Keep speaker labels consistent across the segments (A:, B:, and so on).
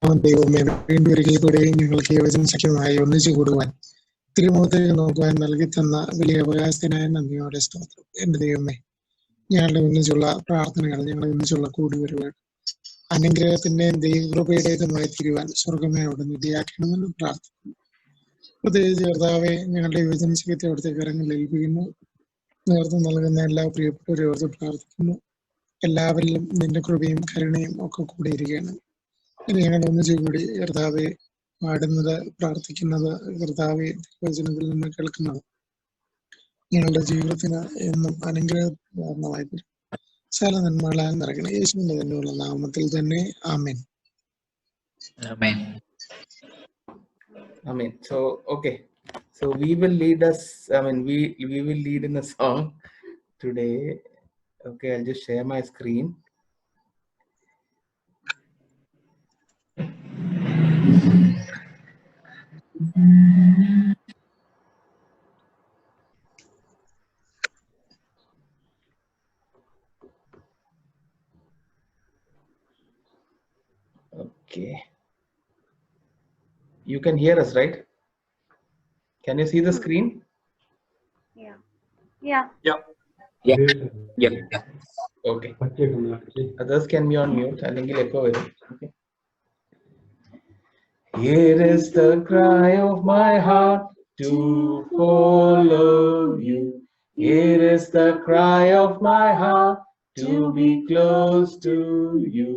A: ദൈവമേ വീണ്ടും ഒരിക്കൽക്കൂടെയും ഞങ്ങൾക്ക് ഈ വചനസഖ്യമായി ഒന്നിച്ചു കൂടുവാൻ തിരുമുഖത്തേക്ക് നോക്കുവാൻ നൽകി തന്ന വലിയ അവകാശത്തിനായ നന്ദിയോടെ സ്തോത്രം. എന്റെ ദൈവമേ, ഞങ്ങളുടെ ഒന്നിച്ചുള്ള പ്രാർത്ഥനകൾ, ഞങ്ങളുടെ ഒന്നിച്ചുള്ള കൂടുവരുകൾ അനുഗ്രഹത്തിന്റെയും ദൈവകൃപയുടേതുമായി തീരുവാൻ സ്വർഗമേ അവിടെ നിധിയാക്കണമെന്ന് പ്രാർത്ഥിക്കുന്നു. പ്രത്യേകിച്ച് കർത്താവെ, ഞങ്ങളുടെ വചനസഖ്യത്തെ അവിടുത്തെ കരങ്ങളിൽ ഏൽപ്പിക്കുന്നു. നേതൃത്വം നൽകുന്ന എല്ലാ പ്രിയപ്പെട്ടവരെ ഓർത്ത് പ്രാർത്ഥിക്കുന്നു. എല്ലാവരിലും നിന്റെ കൃപയും കരുണയും ഒക്കെ കൂടിയിരിക്കുകയാണ്. ഞങ്ങൾ ഒന്നിച്ചു കൂടി കർത്താവെ പാടുന്നത്, പ്രാർത്ഥിക്കുന്നത്, കർത്താവെ വചനത്തിൽ നിന്ന് കേൾക്കുന്നത് ഞങ്ങളുടെ ജീവിതത്തിന് എന്നും അനുഗ്രഹമായി തീരും. സകല നന്മകളാൽ നിറയ്ക്കണം. യേശുവിന്റെ തന്നെയുള്ള നാമത്തിൽ തന്നെ. ആമേൻ.
B: Amen.
C: Amen. So, okay. So we will lead us, we will lead in a song today. Okay, I'll just share my screen. Okay. You can hear us, right? Can you see the screen?
D: Yeah.
C: Okay. Others can be on mute. Okay. Here is the cry of my heart to follow you. Here is the cry of my heart to be close to you.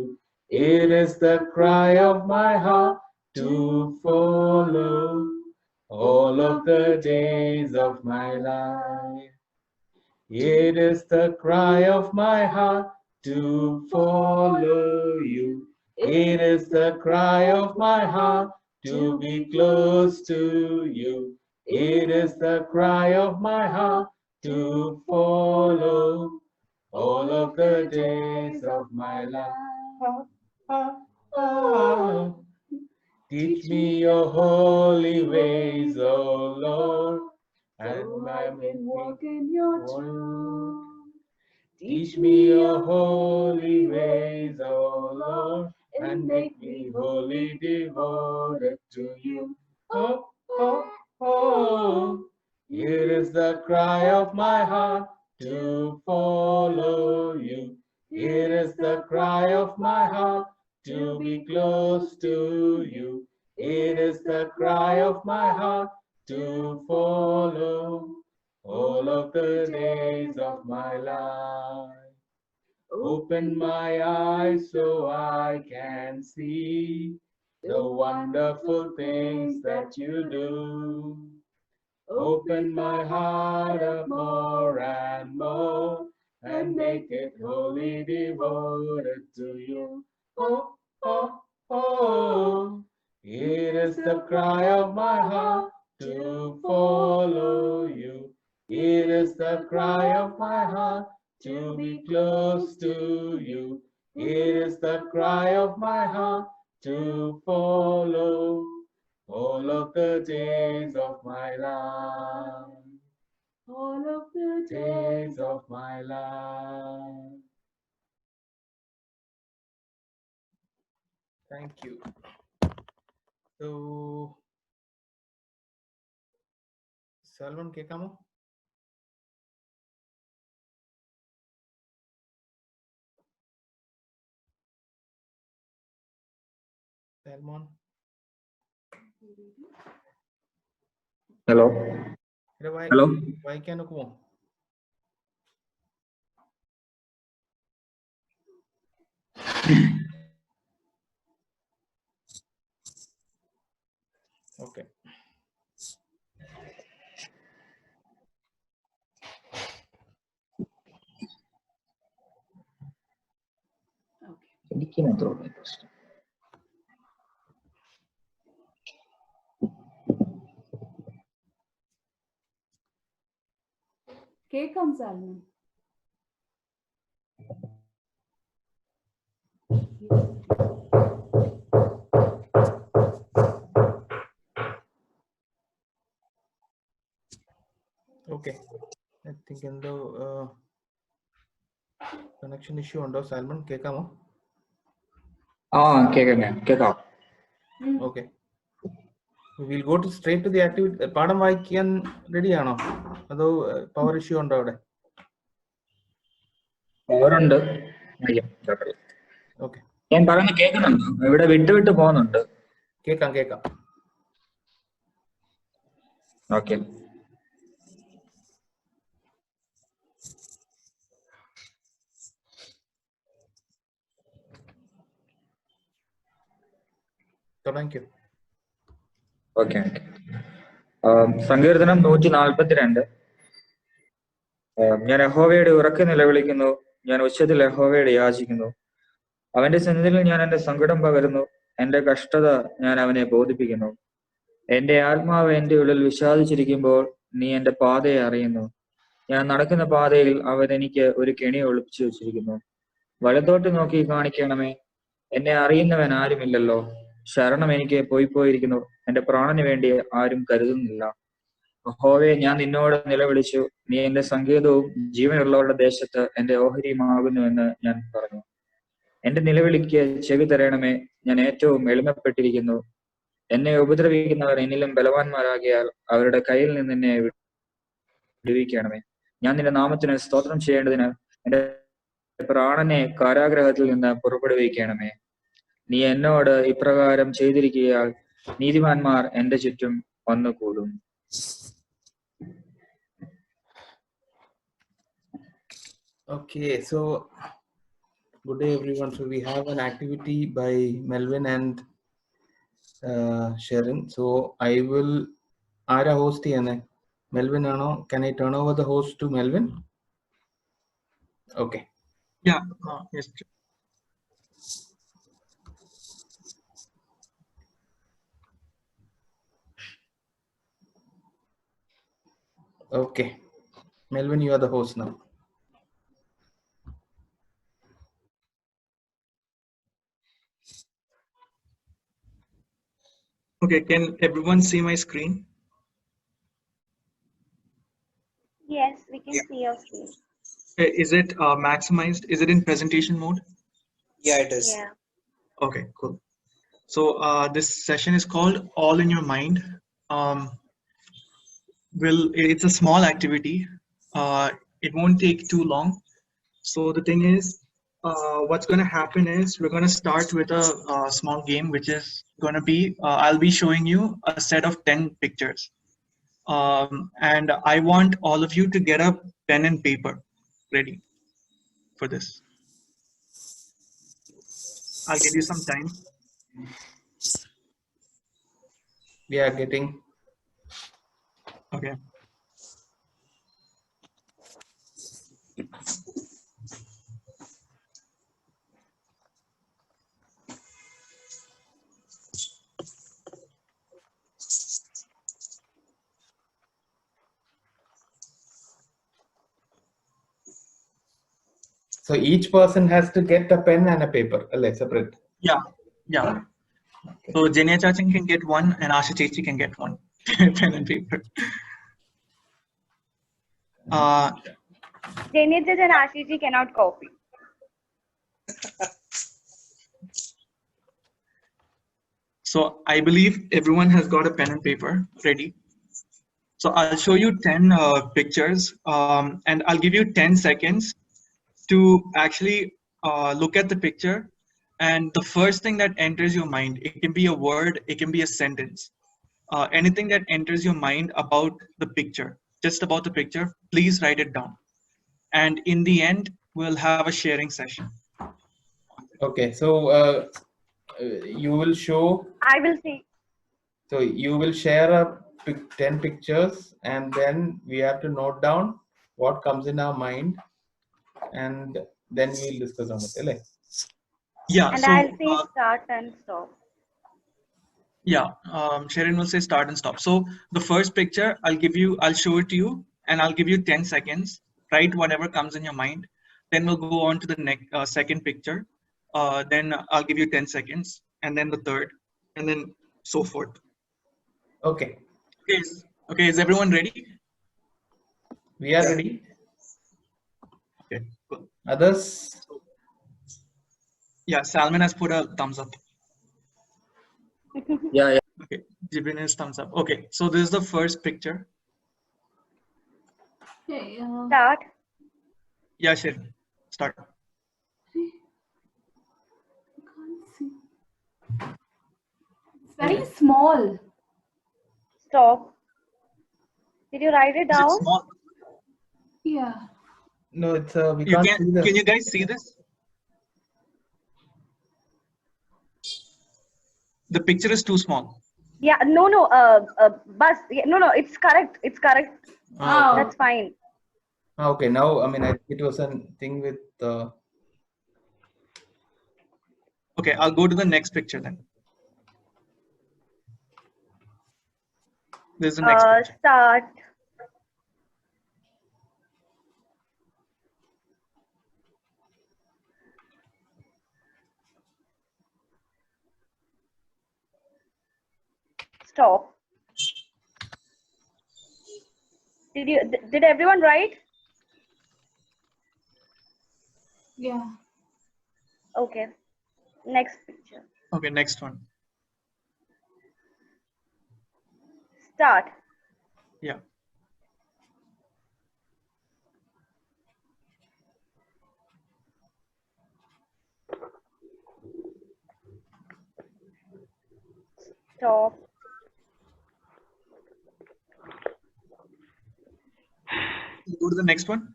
C: Here is the cry of my heart to follow all of the days of my life. It is the cry of my heart to follow you. It is the cry of my heart to be close to you. It is the cry of my heart to follow all of the days of my life. Teach me your holy ways, O Lord, and I may walk in your truth. Teach me your holy ways, O Lord, and make me wholly devoted to you. Oh, oh, oh. Here is the cry of my heart to follow you. Here is the cry of my heart to be close to you. It is the cry of my heart to follow all of the days of my life. Open my eyes so I can see the wonderful things that you do. Open my heart up more and more and make it wholly devoted to you. Oh, oh, oh. It is the cry of my heart to follow you. It is the cry of my heart to be close to you. It is the cry of my heart to follow all of the days of my life. All of the days of my life. Thank you. So, Salman, kekamo? Salman.
B: Hello. Hello.
C: Why can you come? Okay.
D: Kekam Salman.
C: Okay. I think in the connection issue undo Salman kekamo.
B: Kekam.
C: Okay. We'll go straight to the activity. പാഠം വായിക്കാൻ ready ആണോ? അതോ power issue ഉണ്ടോ അവിടെ?
B: പവറുണ്ട്.
C: Okay.
B: ഞാൻ പറയുന്നത് കേൾക്കുന്നുണ്ടോ? ഇവിടെ വിട്ട് പോകുന്നുണ്ട്.
C: കേൾക്കാം.
B: ഓക്കെ.
C: തുടങ്ങിക്കോ.
B: ഓക്കെ. സങ്കീർത്തനം 142. ഞാൻ യഹോവയുടെ ഉറക്കെ നിലവിളിക്കുന്നു, ഞാൻ ഉച്ചത്തിൽ യഹോവയുടെ യാചിക്കുന്നു. അവന്റെ സന്നിധിയിൽ ഞാൻ എന്റെ സങ്കടം പകരുന്നു, എന്റെ കഷ്ടത ഞാൻ അവനെ ബോധിപ്പിക്കുന്നു. എന്റെ ആത്മാവ് എന്റെ ഉള്ളിൽ വിഷാദിച്ചിരിക്കുമ്പോൾ നീ എന്റെ പാതയെ അറിയുന്നു. ഞാൻ നടക്കുന്ന പാതയിൽ അവൻ എനിക്ക് ഒരു കെണി ഒളിപ്പിച്ചു വെച്ചിരിക്കുന്നു. വലത്തോട്ട് നോക്കി കാണിക്കണമേ, എന്നെ അറിയുന്നവൻ ആരുമില്ലല്ലോ. ശരണം എനിക്ക് പോയിരിക്കുന്നു, എന്റെ പ്രാണന് വേണ്ടി ആരും കരുതുന്നില്ല. യഹോവേ, ഞാൻ നിന്നോട് നിലവിളിച്ചു, നീ എന്റെ സങ്കേതവും ജീവനുള്ളവരുടെ ദേശത്ത് എന്റെ ഓഹരിയുമാകുന്നുവെന്ന് ഞാൻ പറഞ്ഞു. എന്റെ നിലവിളിക്ക് ചെവി തരണമേ, ഞാൻ ഏറ്റവും എളിമപ്പെട്ടിരിക്കുന്നു. എന്നെ ഉപദ്രവിക്കുന്നവർ എന്നിലും ബലവാന്മാരാകിയാൽ അവരുടെ കയ്യിൽ നിന്ന് എന്നെ വിടുവിക്കണമേ. ഞാൻ നിന്റെ നാമത്തിന് സ്തോത്രം ചെയ്യേണ്ടതിന് എന്റെ പ്രാണനെ കാരാഗ്രഹത്തിൽ നിന്ന് പുറപ്പെടുവിക്കണമേ. നീ എന്നോട് ഇപ്രകാരം ചെയ്തിരിക്കയാൽ നീതിമാന്മാർ എന്റെ ചുറ്റും വന്നുകൂടും.
C: Okay, so good day everyone. So we have an activity by Melvin and Sherin. So I will ആരാ host ചെയ്യുന്നേ? Melvin ആണോ? Can I turn over the host to Melvin? Okay.
A: Yeah. Yes.
C: Okay. Melvin, you are the host now.
E: Okay, can everyone see my screen?
F: Yes, we can see your screen.
E: Is it maximized? Is it in presentation mode?
G: Yeah, it is.
F: Yeah.
E: Okay, cool. So this session is called All in Your Mind. It's a small activity. It won't take too long. So the thing is, what's going to happen is we're going to start with a small game, which is going to be, I'll be showing you a set of 10 pictures. And I want all of you to get a pen and paper ready for this. I'll give you some time.
C: We are getting.
E: Okay.
C: So each person has to get a pen and a paper, separate.
E: Yeah. Okay. So Jenia Chachin can get one and Asha Chechi can get one pen and paper.
F: Janet and Ashiji cannot copy.
E: So I believe everyone has got a pen and paper ready. So I'll show you 10 pictures and I'll give you 10 seconds to actually look at the picture. And the first thing that enters your mind, it can be a word, it can be a sentence. Anything that enters your mind about the picture, just about the picture, please write it down. And in the end, we'll have a sharing session.
C: Okay, so you will show.
F: I will see.
C: So you will share 10 pictures and then we have to note down what comes in our mind and then we'll discuss on it. Right?
E: Yeah.
F: And
E: so,
F: I'll say start and stop.
E: Yeah, Sherin will say start and stop. So the first picture, I'll show it to you and I'll give you 10 seconds. Write whatever comes in your mind. Then we'll go on to the next second picture. Then I'll give you 10 seconds and then the third and then so forth.
C: Okay.
E: Okay, is everyone ready?
C: We are ready.
E: Okay, cool.
C: Others?
E: Yeah, Salman has put a thumbs up.
B: Yeah.
E: Okay, Jibin is thumbs up. Okay, so this is the first picture.
D: Okay.
F: Start.
E: Yeah, Sherin, start.
D: Can't see. It's very small.
F: Stop. Did you write it
E: Is it
F: down?
E: small?
D: Yeah.
C: No, it's we
E: You
C: can't see the.
E: can you guys see this? The picture is too small.
F: Yeah. No. Bus. Yeah, no. It's correct. It's correct.
C: Ah, okay.
F: That's fine.
C: Okay, now I mean it was a thing with
E: Okay, I'll go to the next picture then. This is the next picture.
F: Start. Stop. Did everyone write?
D: Yeah.
F: Okay. Next picture.
E: Okay, next one.
F: Start.
E: Yeah.
F: Stop.
E: Go to the next one.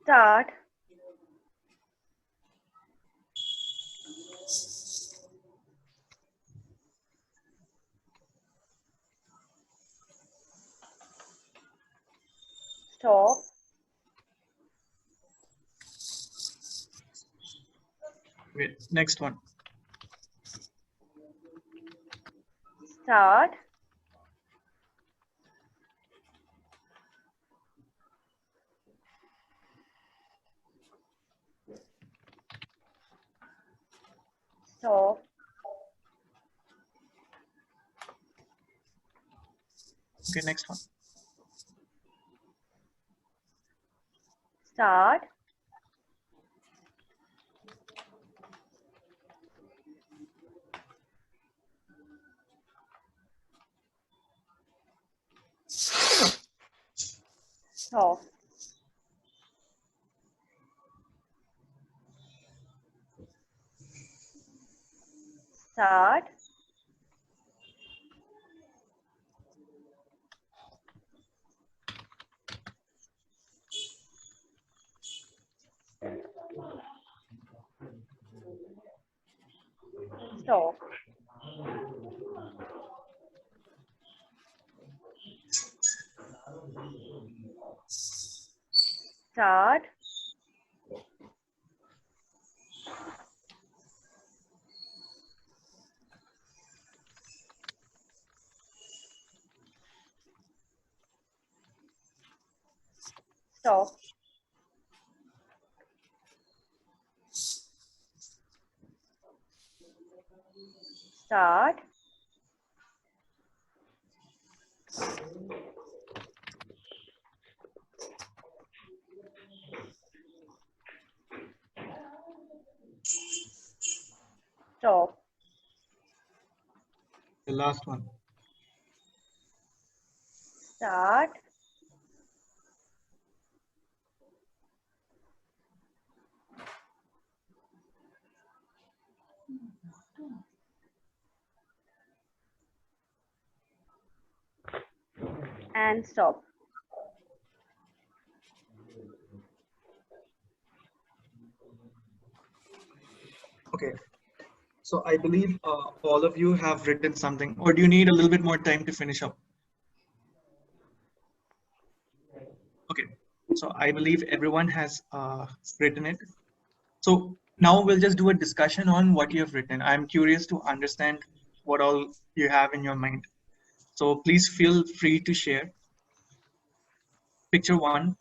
F: Start. Stop.
E: Okay, next one.
F: Start. Stop.
E: Okay, next one.
F: Start. Stop. Start. Stop. Start. Stop. Start. Stop.
E: The last one.
F: Start. And stop.
E: Okay. So I believe all of you have written something, or do you need a little bit more time to finish up? Okay. So I believe everyone has written it. So now we'll just do a discussion on what you have written. I'm curious to understand what all you have in your mind. So please feel free to share. Picture one.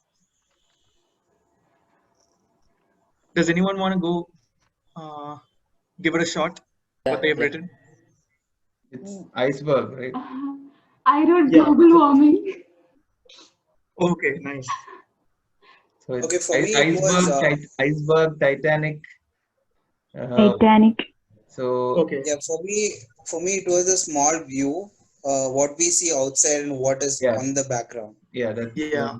E: Does anyone want to go give it a shot? What they've written?
C: it's iceberg, right?
D: I wrote
E: Yeah.
D: global warming.
E: Okay, nice.
C: So it's
G: Okay, for me it was
C: iceberg, Titanic.
D: Titanic.
C: So
E: Okay.
G: yeah, for me it was a small view, what we see outside and what is
C: yeah,
G: on the background.
C: yeah, that's
E: Yeah.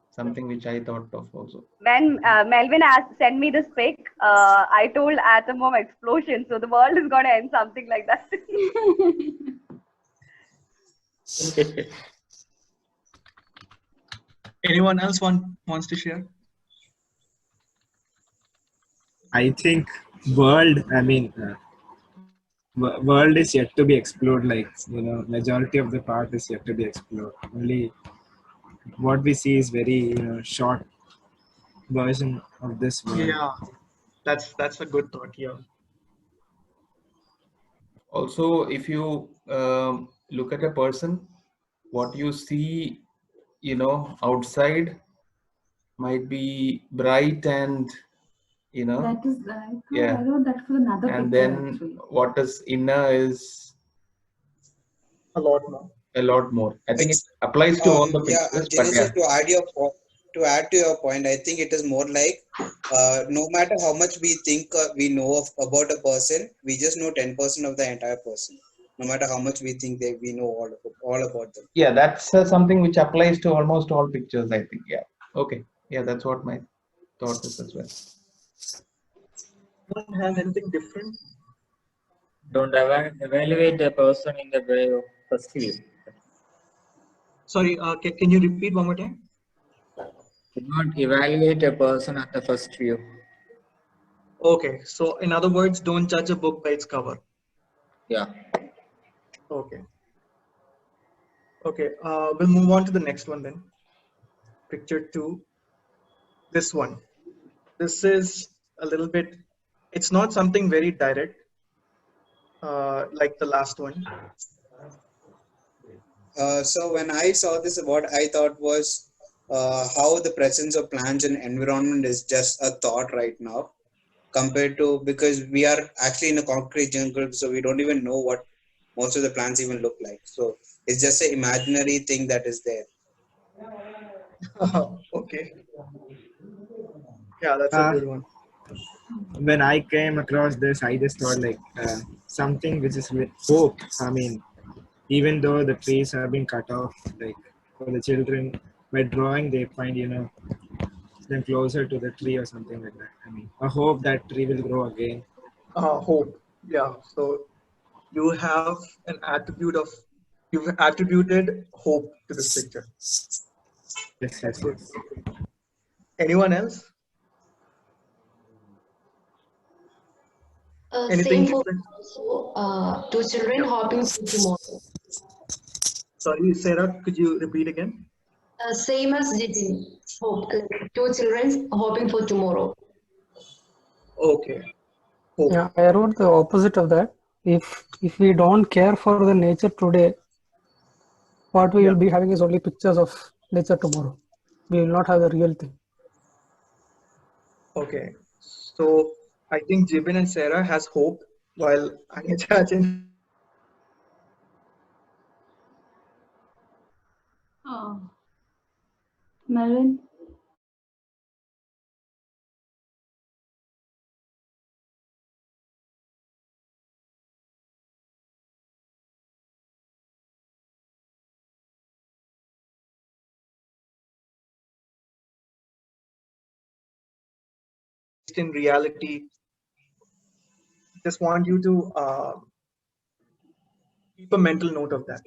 C: something which I thought of also.
F: When Melvin asked, send me this pic, I told atom bomb explosion. So the world is gonna end something like that.
E: Anyone else wants to share?
H: I think world. I mean, world is yet to be explored. Like majority of the part is yet to be explored. Only what we see is very short version of this world.
E: Yeah, that's a good thought. Yeah.
C: Also, if you look at a person, what you see, outside might be bright and
D: That is,
C: yeah,
D: I wrote that for another
C: and
D: picture
C: then
D: actually.
C: what is inner is
E: A lot more.
C: a lot more. I think it
G: It's
C: applies to all the
G: yeah,
C: pictures, but
G: Genesis,
C: yeah,
G: to add to your point, I think it is more like no matter how much we think we know about a person, we just know 10% of the entire person. No matter how much we think that we know all about them.
C: yeah, that's something which applies to almost all pictures, I think. Yeah. Okay. Yeah, that's what my thought is as well.
E: Anyone has anything different?
B: Don't evaluate a person in the way of first view.
E: Sorry, can you repeat one more time?
B: Do not evaluate a person at the first view.
E: Okay, so in other words, don't judge a book by its cover.
B: Yeah.
E: Okay. Okay, we'll move on to the next one then. Picture 2. This one. This is a little bit, it's not something very direct, like the last one.
G: So when I saw this, what I thought was how the presence of plants and environment is just a thought right now, compared to, because we are actually in a concrete jungle, so we don't even know what most of the plants even look like. So it's just an imaginary thing that is there.
E: Okay. Yeah, that's a good one.
H: When I came across this, I just thought like something which is with hope. I mean, even though the trees have been cut off, like for the children, by drawing they find them closer to the tree or something like that. I mean, a hope that tree will grow again.
E: Hope. Yeah. So you have an attribute of, you've attributed hope to this picture.
H: Yes,
E: That's
H: yes,
E: good.
H: yes.
E: Anyone else? Anything
I: Same for
E: different?
I: also, two children
E: Yeah.
I: hopping for tomorrow.
E: Sorry, Sarah, could you repeat again?
I: Same as Jitin. Hope, like two children hopping for tomorrow.
E: Okay. Hope.
J: Yeah, I wrote the opposite of that. If we don't care for the nature today, what we
E: Yeah.
J: will be having is only pictures of nature tomorrow. We will not have the real thing.
E: Okay. So I think Jibin and Sarah has hope, while Anya
D: Oh. Melvin.
E: in reality, just want you to keep a mental note of that.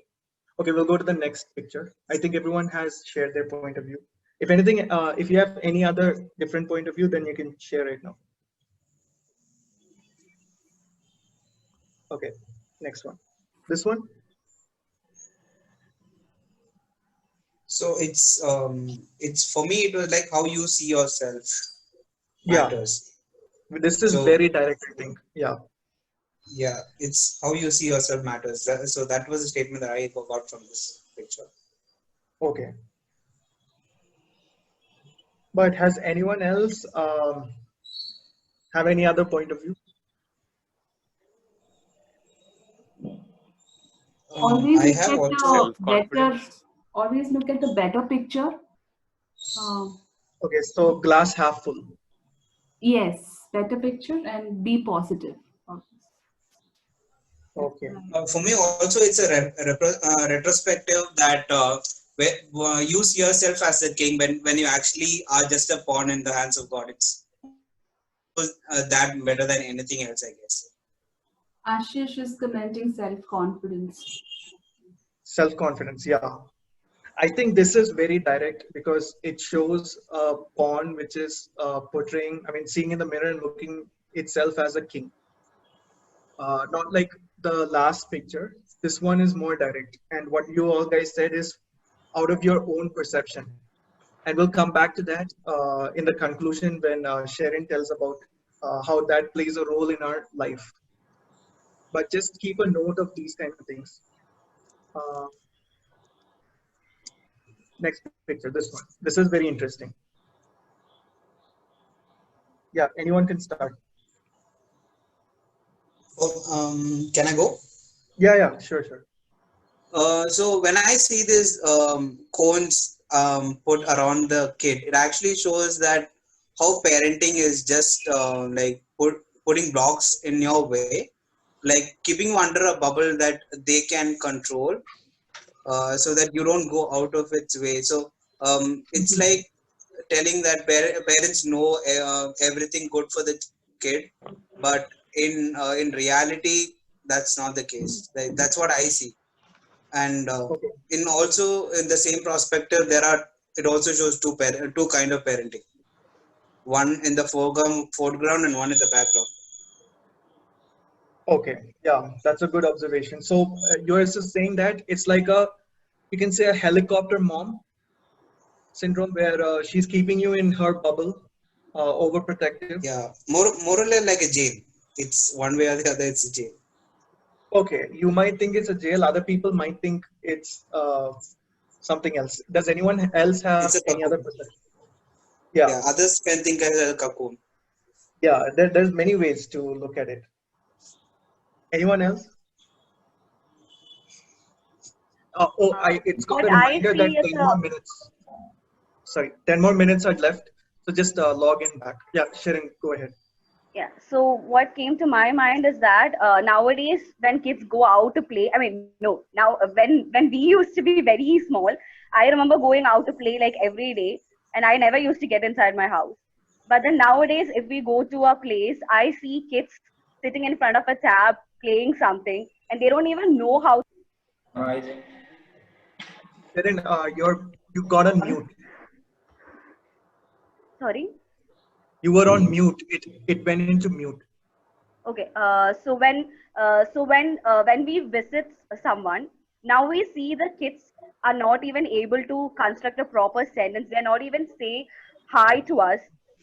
E: Okay, we'll go to the next picture. I think everyone has shared their point of view. If anything, if you have any other different point of view, then you can share it now. Okay, next one. This one?
G: So it's for me it was like how you see yourself
E: Yeah,
G: matters.
E: this is
G: So
E: very direct, I think. Yeah.
G: yeah, it's how you see yourself matters. So that was a statement that I got from this picture.
E: Okay. But has anyone else have any other point of view?
D: Always
G: I
D: look
G: have
D: at
G: also
D: the better.
C: Self-confidence.
D: Always look at the better picture. Um,
E: Okay, so glass half full.
D: Yes, better picture and be positive.
E: Okay.
G: For me, also, it's a retrospective that use yourself as a king when you actually are just a pawn in the hands of God. It's that better than anything else, I guess.
D: Ashish is commenting self-confidence.
E: Self-confidence, yeah. I think this is very direct because it shows a pawn which is portraying, I mean, seeing in the mirror and looking itself as a king. Not like the last picture. This one is more direct. And what you all guys said is out of your own perception. And we'll come back to that in the conclusion when Sherin tells about how that plays a role in our life. But just keep a note of these kind of things. Uh, Next picture, this one. This is very interesting. Yeah, anyone can start.
G: Can I go?
E: Yeah, sure.
G: So when I see these cones put around the kid, it actually shows that how parenting is just like putting blocks in your way, like keeping you under a bubble that they can control, so that you don't go out of its way. So it's like telling that parents know everything good for the kid, but in reality, that's not the case. Like, that's what I see. And
E: Okay.
G: in also in the same perspective, it also shows two kind of parenting, one in the foreground and one in the background.
E: Okay, yeah, that's a good observation. So you're just saying that it's like you can say a helicopter mom syndrome where she's keeping you in her bubble, overprotective.
G: Yeah, more or less like a jail. It's one way or the other, it's a jail.
E: Okay, you might think it's a jail. Other people might think it's something else. Does anyone else have
G: It's a
E: any other
G: cocoon.
E: perception? Yeah,
G: Yeah, others can think as a cocoon.
E: yeah. There's many ways to look at it. Anyone else? It's got
F: What
E: a
F: I
E: reminder that
F: see is
E: 10 more minutes. Sorry, 10 more minutes are left. So just log in back. Yeah, Sherin, go ahead.
F: Yeah. So what came to my mind is that nowadays when kids go out to play, I mean, no, now when we used to be very small, I remember going out to play like every day, and I never used to get inside my house. But then nowadays, if we go to a place, I see kids sitting in front of a tab playing something, and they don't even know how.
B: I think
E: Sherin, you got on mute.
F: Sorry.
E: You were on mute. It went into mute.
F: Okay. When we visit someone, now we see the kids are not even able to construct a proper sentence. They're not even say hi to us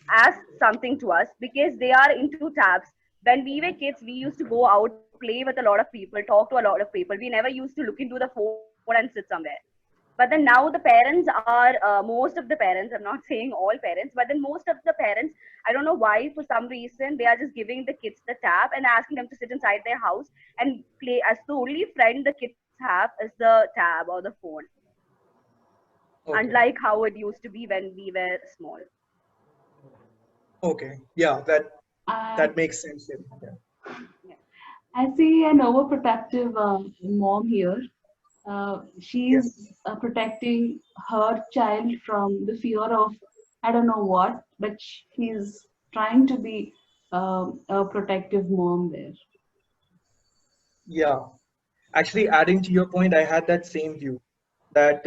F: as something to us because they are into tabs. When we were kids, we used to go out, play with a lot of people, talk to a lot of people. We never used to look into the phone and sit somewhere. But then now the parents are most of the parents, I'm not saying all parents, but then most of the parents, I don't know why, for some reason they are just giving the kids the tab and asking them to sit inside their house and play, as the only friend the kids have is the tab or the phone,
E: Okay.
F: unlike how it used to be when we were small.
E: Okay. Yeah, that
D: I,
E: makes sense. Yeah.
D: I see an overprotective mom here. She's
E: Yes.
D: protecting her child from the fear of I don't know what, but she's trying to be a protective mom there.
E: Yeah. Actually, adding to your point, I had that same view that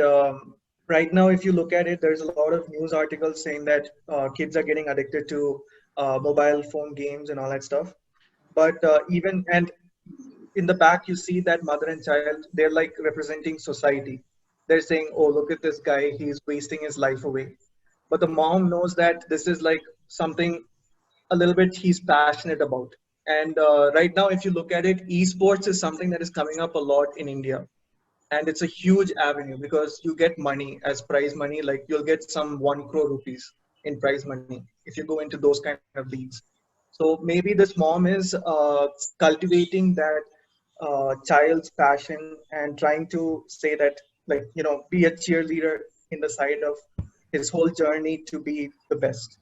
E: right now, if you look at it, there's a lot of news articles saying that kids are getting addicted to mobile phone games and all that stuff. But even and in the back, you see that mother and child, they're like representing society. They're saying, oh, look at this guy, he's wasting his life away. But the mom knows that this is like something a little bit he's passionate about. And right now, if you look at it, esports is something that is coming up a lot in India. And it's a huge avenue because you get money as prize money, like you'll get some 1 crore rupees in prize money if you go into those kind of leagues. So maybe this mom is cultivating that child's passion and trying to say that, like, be a cheerleader in the side of his whole journey to be the best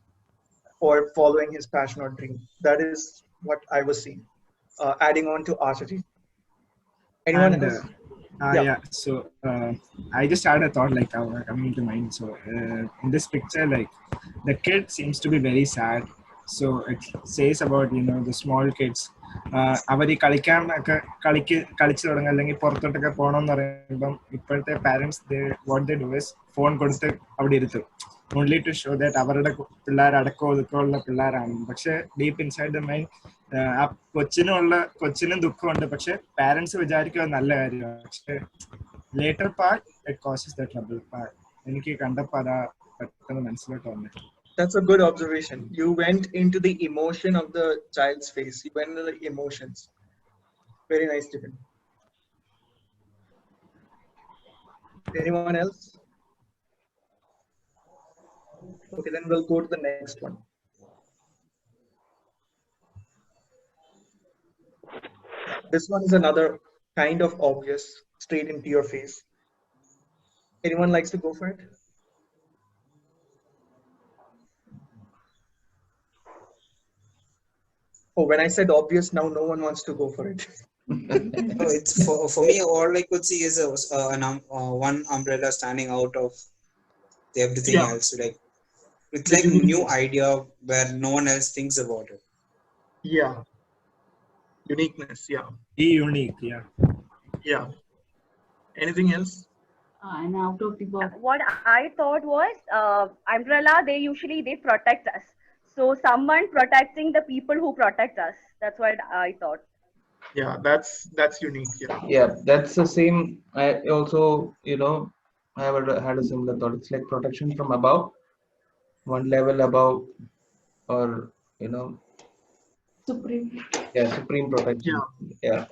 E: or following his passion or dream. That is what I was seeing. Adding on to Ashaji. Anyone
H: And
E: else? Yeah.
H: yeah, so I just had a thought like coming to mind. So in this picture, like the kid seems to be very sad. So it says about the small kids. അവർ ഈ കളിക്കാൻ കളിച്ചു തുടങ്ങുക അല്ലെങ്കിൽ പുറത്തോട്ടൊക്കെ പോകണമെന്ന് പറയുമ്പം ഇപ്പോഴത്തെ parents what they do is phone കൊടുത്ത് അവിടെ ഇരുത്തും ഓൺലി ടു ഷോ ദാറ്റ് അവരുടെ പിള്ളേർ അടക്കം ഒതുക്കമുള്ള പിള്ളേരാണ്. പക്ഷെ ഡീപ്പ് ഇൻസൈഡ് ദ മൈൻഡ് ആ കൊച്ചിനും ദുഃഖമുണ്ട്. പക്ഷെ പാരന്റ്സ് വിചാരിക്കുക അത് നല്ല കാര്യമാണ്. പക്ഷെ later part it causes the trouble part. എനിക്ക് കണ്ടപ്പോൾ അതാ പെട്ടെന്ന് മനസ്സിലോട്ട് വന്നത്.
E: That's a good observation. You went into the emotion of the child's face. You went into the emotions. Very nice, Stephen. Anyone else? Okay, then we'll go to the next one. This one is another kind of obvious, straight into your face. Anyone likes to go for it? Oh, when I said obvious, now no one wants to go for it.
G: No, it's for me. All I could see is one umbrella standing out of everything else. Like it's like a new idea where no one else thinks about it.
E: Yeah. Uniqueness. Yeah.
H: Be unique. Yeah.
E: Yeah. Anything else?
D: And out of the box.
F: What I thought was umbrella, they protect us. So someone protecting the people who protect us. That's what I thought.
E: Yeah, that's unique.
C: Yeah, that's the same. I also, I had a similar thought. It's like protection from above, one level above, or
D: Supreme.
C: Yeah, supreme protection.
E: Yeah.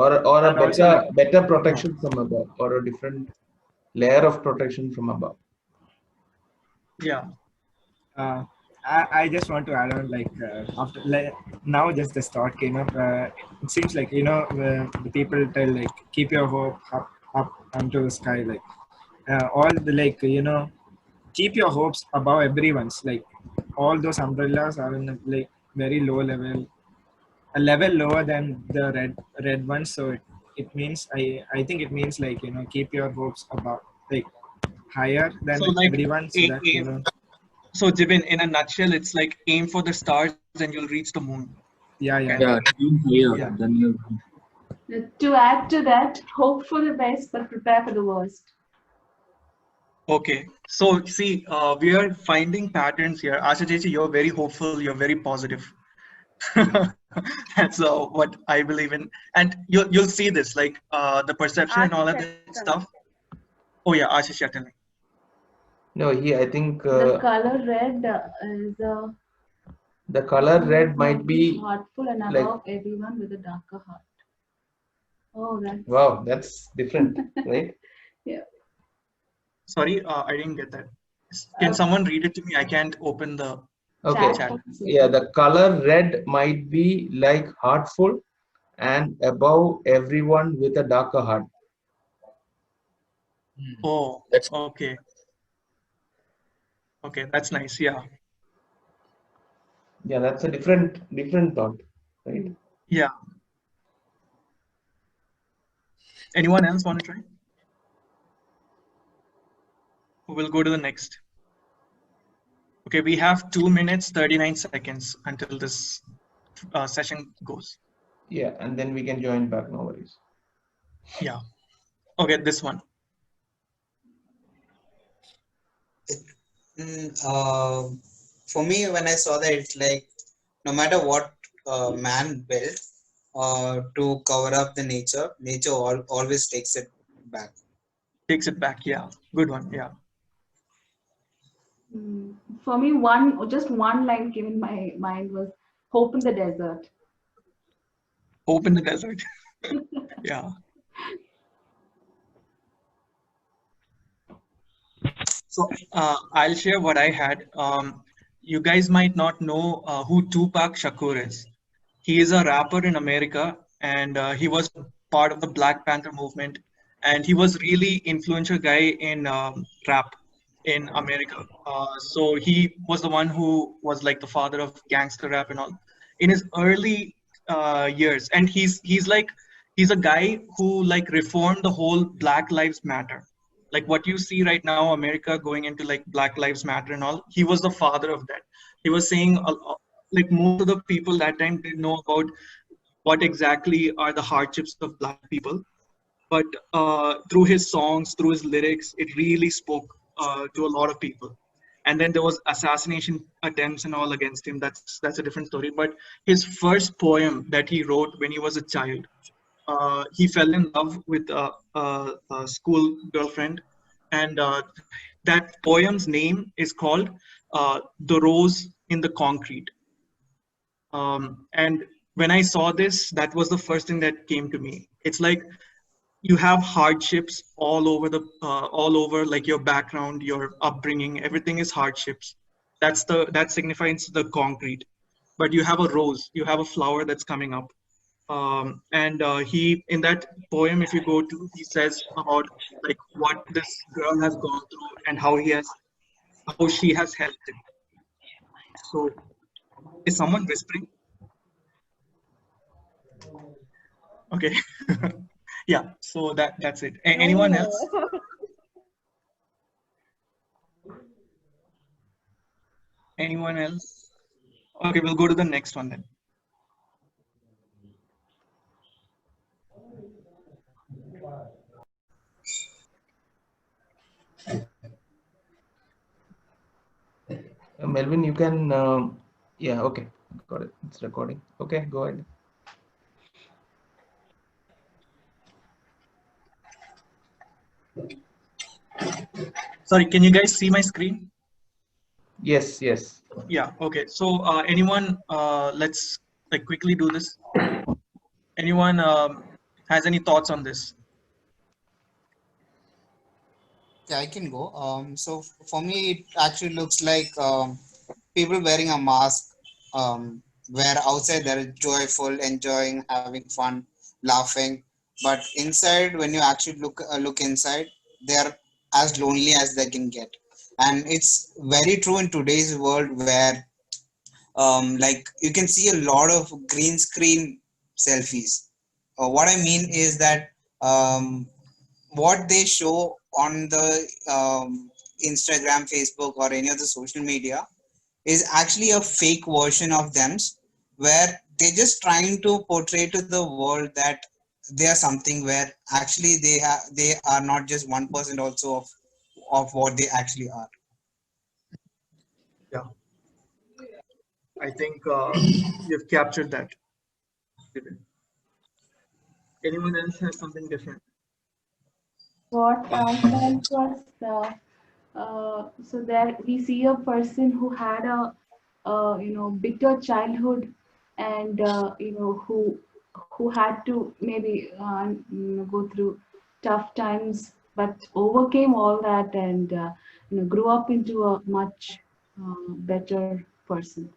C: Or a
H: also
C: better protection from above, or a different layer of protection from above.
E: Yeah.
H: I just want to add on, like after now just this thought came up. It seems like the people tell like keep your hope up onto the sky, like all the keep your hopes above everyone's. Like all those umbrellas are in like very low level, a level lower than the red ones. So it means I think it means like keep your hopes above, like higher than
E: So like
H: everyone, so that
E: So Jibin, in a nutshell, it's like aim for the stars and you'll reach the moon.
B: Then you.
D: To add to that, hope for the best but prepare for the worst.
E: Okay, so see, we are finding patterns here. Asha Jechi, you're very hopeful, you're very positive. That's what I believe in. And you'll see this, like the perception and all of that stuff. Oh yeah, Ashish, you're telling.
C: No, I think
D: the color red is
C: the color red might be
D: heartful and
C: like,
D: above everyone with a darker heart. Oh, that's
C: wow, that's different, right?
D: Yeah.
E: Sorry, I didn't get that. Can someone read it to me? I can't open the chat.
C: Yeah, the color red might be like heartful and above everyone with a darker heart.
E: Oh, okay. Okay, that's nice. Yeah.
C: Yeah, that's a different thought, right?
E: Yeah. Anyone else want to try? We'll go to the next. Okay, we have 2 minutes 39 seconds until this session goes.
C: Yeah, and then we can join back. No worries.
E: Yeah. Okay, this one.
G: For me, when I saw that, it's like no matter what man built to cover up the nature always takes it back.
E: Takes it back, yeah. Good one, yeah.
D: For me, just one line came in my mind was hope in the desert.
E: Hope in the desert. Yeah. So I'll share what I had. You guys might not know who Tupac Shakur is. He is a rapper in America, and he was part of the Black Panther movement. and he was really influential guy in rap in America. So he was the one who was like the father of gangster rap and all in his early years, and he's a guy who like reformed the whole Black Lives Matter. Like what you see right now, America going into like Black Lives Matter and all. He was the father of that. He was saying like most of the people that time didn't know about what exactly are the hardships of Black people, but through his songs, through his lyrics, it really spoke to a lot of people. And then there was assassination attempts and all against him. That's a different story. But his first poem that he wrote when he was a child, he fell in love with a school girlfriend, and that poem's name is called "The Rose in the Concrete." And when I saw this, that was the first thing that came to me. It's like you have hardships all over, like your background, your upbringing, everything is hardships. That signifies the concrete. But you have a rose, you have a flower that's coming up. And he, in that poem, if you go to, he says about like what this girl has gone through and how she has helped him. So is someone whispering? Okay. Yeah, so that's it. Anyone else? Anyone else? Okay, we'll go to the next one then.
C: Melvin, you can. Yeah, okay, got it. It's recording. Okay, go ahead.
E: Sorry, can you guys see my screen?
C: Yes, yes.
E: Yeah, okay. So anyone, let's like quickly do this. Anyone has any thoughts on this?
G: Yeah, I can go. So for me, it actually looks like people wearing a mask, where outside they're joyful, enjoying, having fun, laughing, but inside, when you actually look inside, they're as lonely as they can get. And it's very true in today's world where like you can see a lot of green screen selfies. What I mean is that what they show on the Instagram, Facebook, or any other social media is actually a fake version of them, where they're just trying to portray to the world that they are something, where actually they are not just 1% also of what they actually are.
E: Yeah, I think you've captured that. Anyone else has something different?
D: What I felt was so there we see a person who had a bitter childhood, and who had to maybe go through tough times, but overcame all that, and grew up into a much better person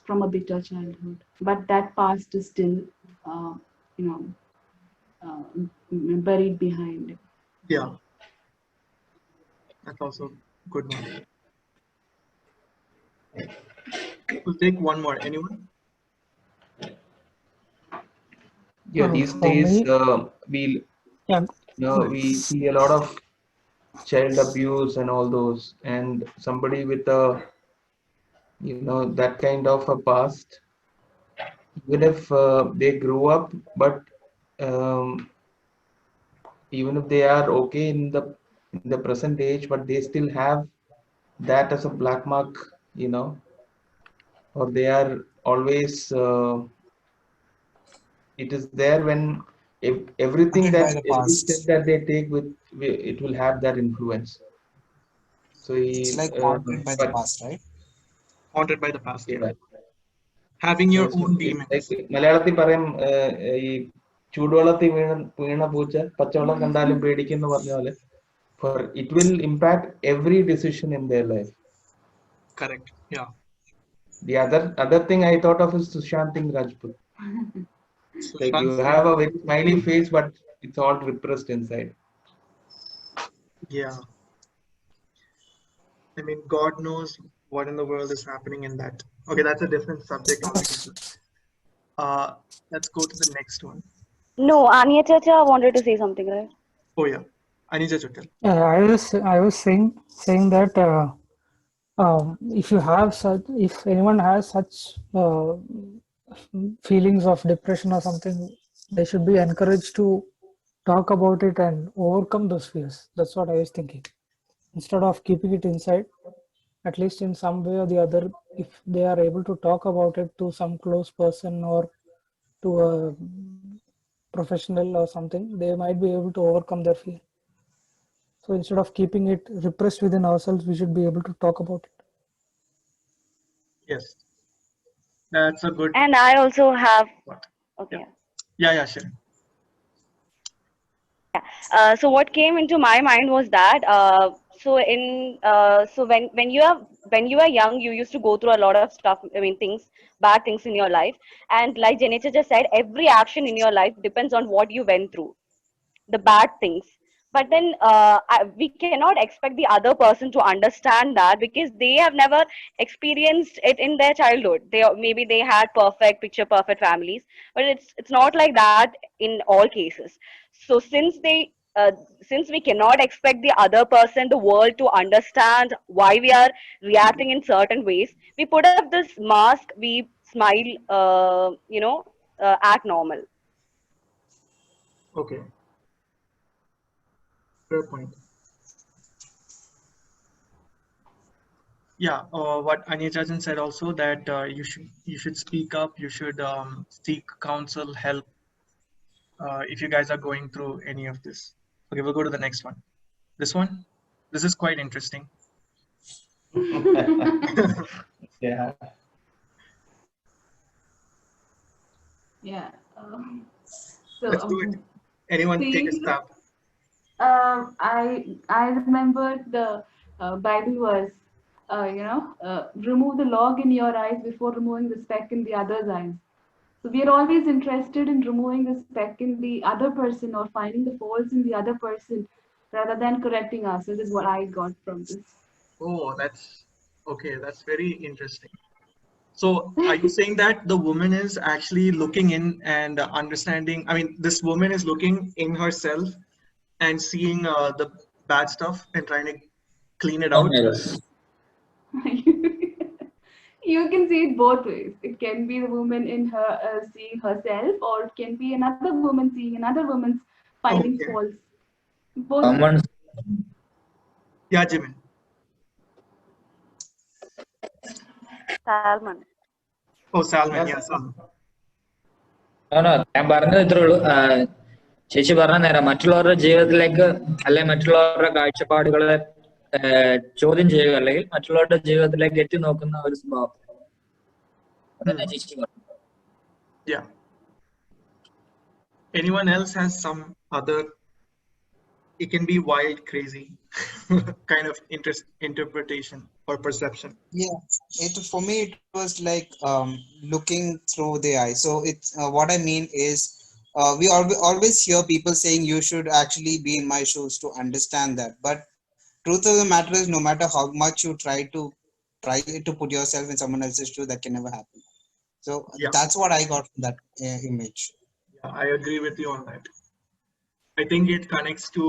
D: from a bitter childhood. But that past is still uh, you know uh, buried behind.
E: Yeah, that's also a good one. We'll take one more. Anyone?
C: Yeah, these
J: For
C: days
J: me, yeah,
C: we see a lot of child abuse and all those, and somebody with a that kind of a past, even if they grew up, but um, even if they are okay in the present age, but they still have that as a black mark, you know, or they are always it is there when everything
G: Haunted
C: that
G: by the
C: every step
G: past.
C: that they take it will have that influence. So
G: It's
C: he,
G: like haunted by the
C: but
G: past, right?
E: Haunted by the past, yeah.
C: yeah,
E: Having your
C: so
E: own
C: it's like
E: demons.
C: മലയാളത്തിൽ പറയും ഈ ചൂടുവെള്ളത്തിൽ വീണ പൂച്ച പച്ചവെള്ളം കണ്ടാലും പേടിക്കുന്നു പറഞ്ഞ പോലെ, for it will impact every decision in their life.
E: Correct, yeah.
C: The other thing I thought of is Sushant Singh Rajput. Like you
E: Sushant
C: have
E: Singh.
C: a very smiley face, but it's all repressed inside.
E: Yeah. I mean, God knows what in the world is happening in that. Okay, that's a different subject altogether. Let's go to the next one.
F: No, Anya Chacha wanted to say something, right?
E: Oh yeah, Anija Chutal.
J: Yeah, I was saying that if you have such, if anyone has such feelings of depression or something, they should be encouraged to talk about it and overcome those fears. That's what I was thinking. Instead of keeping it inside, at least in some way or the other, if they are able to talk about it to some close person or to a professional or something, they might be able to overcome their fear. So instead of keeping it repressed within ourselves, we should be able to talk about it.
E: Yes, that's a good
F: And I also have,
E: what.
F: okay.
E: Yeah, sure.
F: So what came into my mind was that so when you are young, you used to go through a lot of stuff. I mean, bad things in your life, and like Janecha just said, every action in your life depends on what you went through, the bad things. But then we cannot expect the other person to understand that because they have never experienced it in their childhood. Maybe they had picture perfect families, but it's not like that in all cases. So since we cannot expect the other person, the world, to understand why we are reacting in certain ways, we put up this mask, we smile, act normal.
E: Okay, fair point. Yeah, what Anija said also, that you should speak up, you should seek counsel, help, if you guys are going through any of this. Okay, we'll go to the next one. This is quite interesting.
C: Yeah.
D: Yeah.
E: Let's do it. Anyone take a
D: Seeing,
E: stab?
D: I remember the Bible verse. Remove the log in your eyes before removing the speck in the other's eyes. So we are always interested in removing the speck in the other person or finding the faults in the other person rather than correcting ourselves, is what I got from this.
E: Oh, that's okay. That's very interesting. So, are you saying that the woman is actually looking in and understanding? I mean, this woman is looking in herself and seeing the bad stuff and trying to clean it
B: Oh
E: out?
B: my God.
D: You can see it both ways. It can be the woman in her seeing herself, or it can be another woman seeing another woman's finding
E: Okay.
D: faults. Both ways.
B: Someone,
E: Yeah, Jimin.
F: Salman.
E: Oh, Salman. Yeah, Salman.
B: no, no, ഞാൻ പറഞ്ഞത് ഇത്രേ ഉള്ളൂ. ചേച്ചി പറഞ്ഞ നേരം മറ്റുള്ളവരുടെ ജീവിതത്തിലേക്ക് അല്ലെങ്കിൽ മറ്റുള്ളവരുടെ കാഴ്ചപ്പാടുകളെ ചോദ്യം ചെയ്യുക അല്ലെങ്കിൽ മറ്റുള്ളവരുടെ ജീവിതത്തിലേക്ക് എത്തി നോക്കുന്ന ഒരു സ്വഭാവം. അതന്നെ ചേച്ചി പറഞ്ഞു.
E: Yeah. Anyone else has some other? It can be wild, crazy kind of interpretation or perception.
G: Yeah, for me it was like looking through the eye. So it's what I mean is we always hear people saying you should actually be in my shoes to understand that. But truth of the matter is, no matter how much you try to put yourself in someone else's shoe, that can never happen. So
E: Yeah,
G: that's what I got from that image.
E: yeah, I agree with you on that. I think it connects to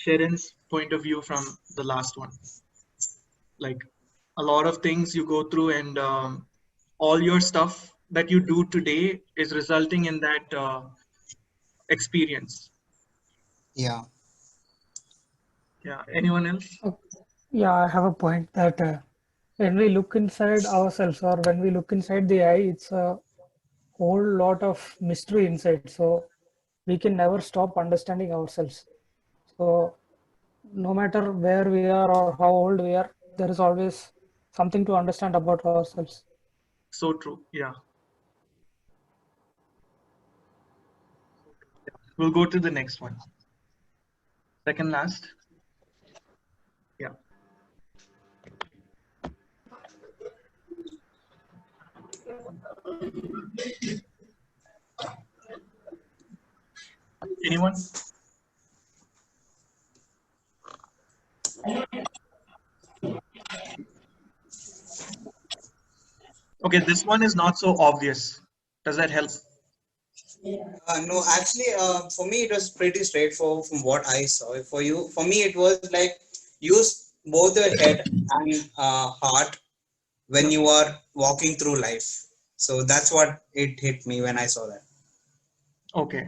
E: Sherin's point of view from the last one. Like a lot of things you go through, and all your stuff that you do today is resulting in that experience.
G: Yeah.
E: Yeah. Anyone else?
J: Yeah, I have a point that when we look inside ourselves or when we look inside the eye, it's a whole lot of mystery inside. So we can never stop understanding ourselves. So no matter where we are or how old we are, there is always something to understand about ourselves.
E: So true. Yeah. We'll go to the next one. Second last. Yeah. Anyone? Okay, this one is not so obvious. Does that help?
G: No, actually, for me it was pretty straightforward from what I saw. For me, it was like use both your head and heart when you are walking through life. So that's what it hit me when I saw that.
E: Okay,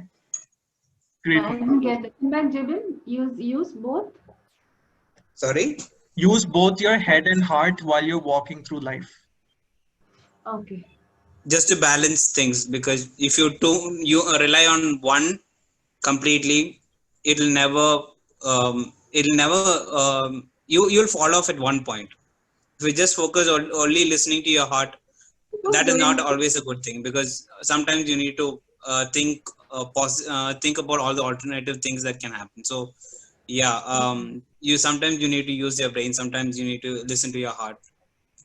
E: great
D: I
E: one.
D: didn't get that. Come back, Jibin. Use both.
G: Sorry.
E: Use both your head and heart while you're walking through life.
D: Okay.
G: Just to balance things, because if you rely on one completely, it'll never you'll fall off at one point. If you just focus on only listening to your heart,
D: Who's
G: that is not
D: doing this?
G: always a good thing, because sometimes you need to think about all the alternative things that can happen. So yeah, you sometimes you need to use your brain, sometimes you need to listen to your heart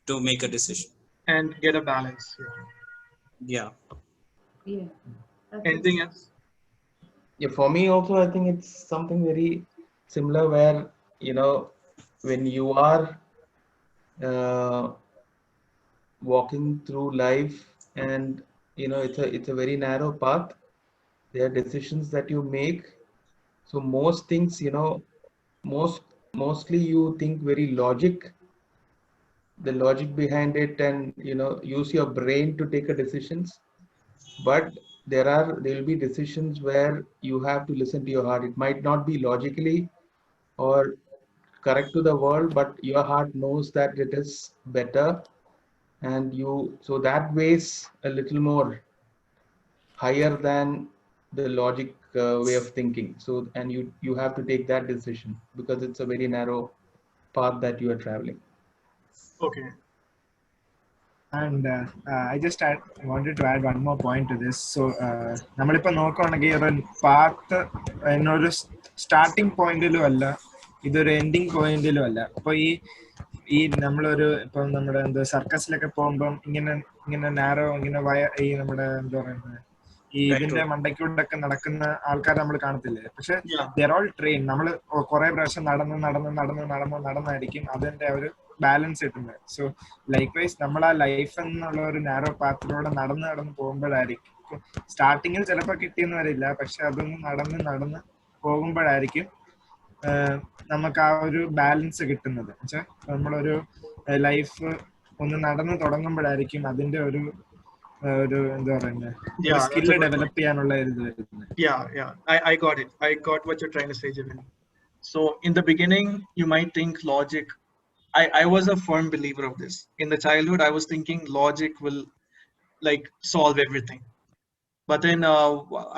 G: to make a decision.
E: And get a balance.
G: Yeah.
D: Yeah. That's it.
E: Anything else?
C: Yeah, for me also, I think it's something very similar where, when you are uh, walking through life and, it's a very narrow path. There are decisions that you make. So most things, most mostly you think very the logic behind it, and, use your brain to take a decisions. But there will be decisions where you have to listen to your heart. It might not be logically or correct to the world, but your heart knows that it is better, and so that weighs a little more higher than the logic way of thinking. So, and you have to take that decision because it's a very narrow path that you are traveling.
E: Okay.
H: And I just wanted to add one more point to this. So, നമ്മളിപ്പോൾ നോക്കുകയാണെങ്കിൽ ഒരു path എന്നൊരു starting പോയിന്റിലും അല്ല, ഇതൊരു ending പോയിന്റിലും അല്ല. അപ്പോൾ ഈ നമ്മളൊരു ഇപ്പം നമ്മുടെ സർക്കസിലൊക്കെ പോകുമ്പം ഇങ്ങനെ നാരോ ഇങ്ങനെ ഈ നമ്മുടെ എന്താ പറയുന്നത്, ഈ ഇതിന്റെ മണ്ടയ്ക്കൂടൊക്കെ നടക്കുന്ന ആൾക്കാരെ നമ്മൾ കാണത്തില്ലേ? പക്ഷെ ദർ ഓൾ ട്രെയിൻ. നമ്മൾ കുറെ പ്രാവശ്യം നടന്നായിരിക്കും അതിന്റെ ഒരു ബാലൻസ് കിട്ടുന്നത്. സോ ലൈക്ക് വൈസ് നമ്മൾ ആ ലൈഫ് എന്നുള്ള ഒരു നാരോ പാത്തിലൂടെ നടന്ന് പോകുമ്പോഴായിരിക്കും, സ്റ്റാർട്ടിങ്ങിൽ ചിലപ്പോൾ കിട്ടിയെന്ന് വരില്ല, പക്ഷെ അതൊന്ന് നടന്ന് പോകുമ്പോഴായിരിക്കും നമുക്ക് ആ ഒരു ബാലൻസ് കിട്ടുന്നത്. വെച്ചാൽ നമ്മളൊരു ലൈഫ് ഒന്ന് നടന്ന് തുടങ്ങുമ്പോഴായിരിക്കും അതിന്റെ ഒരു എന്താ പറയുന്നത്, ഒരു സ്കില്ല് ഡെവലപ്പ് ചെയ്യാനുള്ള ഇത് വരുന്നത്.
E: Yeah, I got it. I got what you're trying to say, Jimin. So in the beginning, you might think logic. I was a firm believer of this. In the childhood, I was thinking logic will like solve everything. But then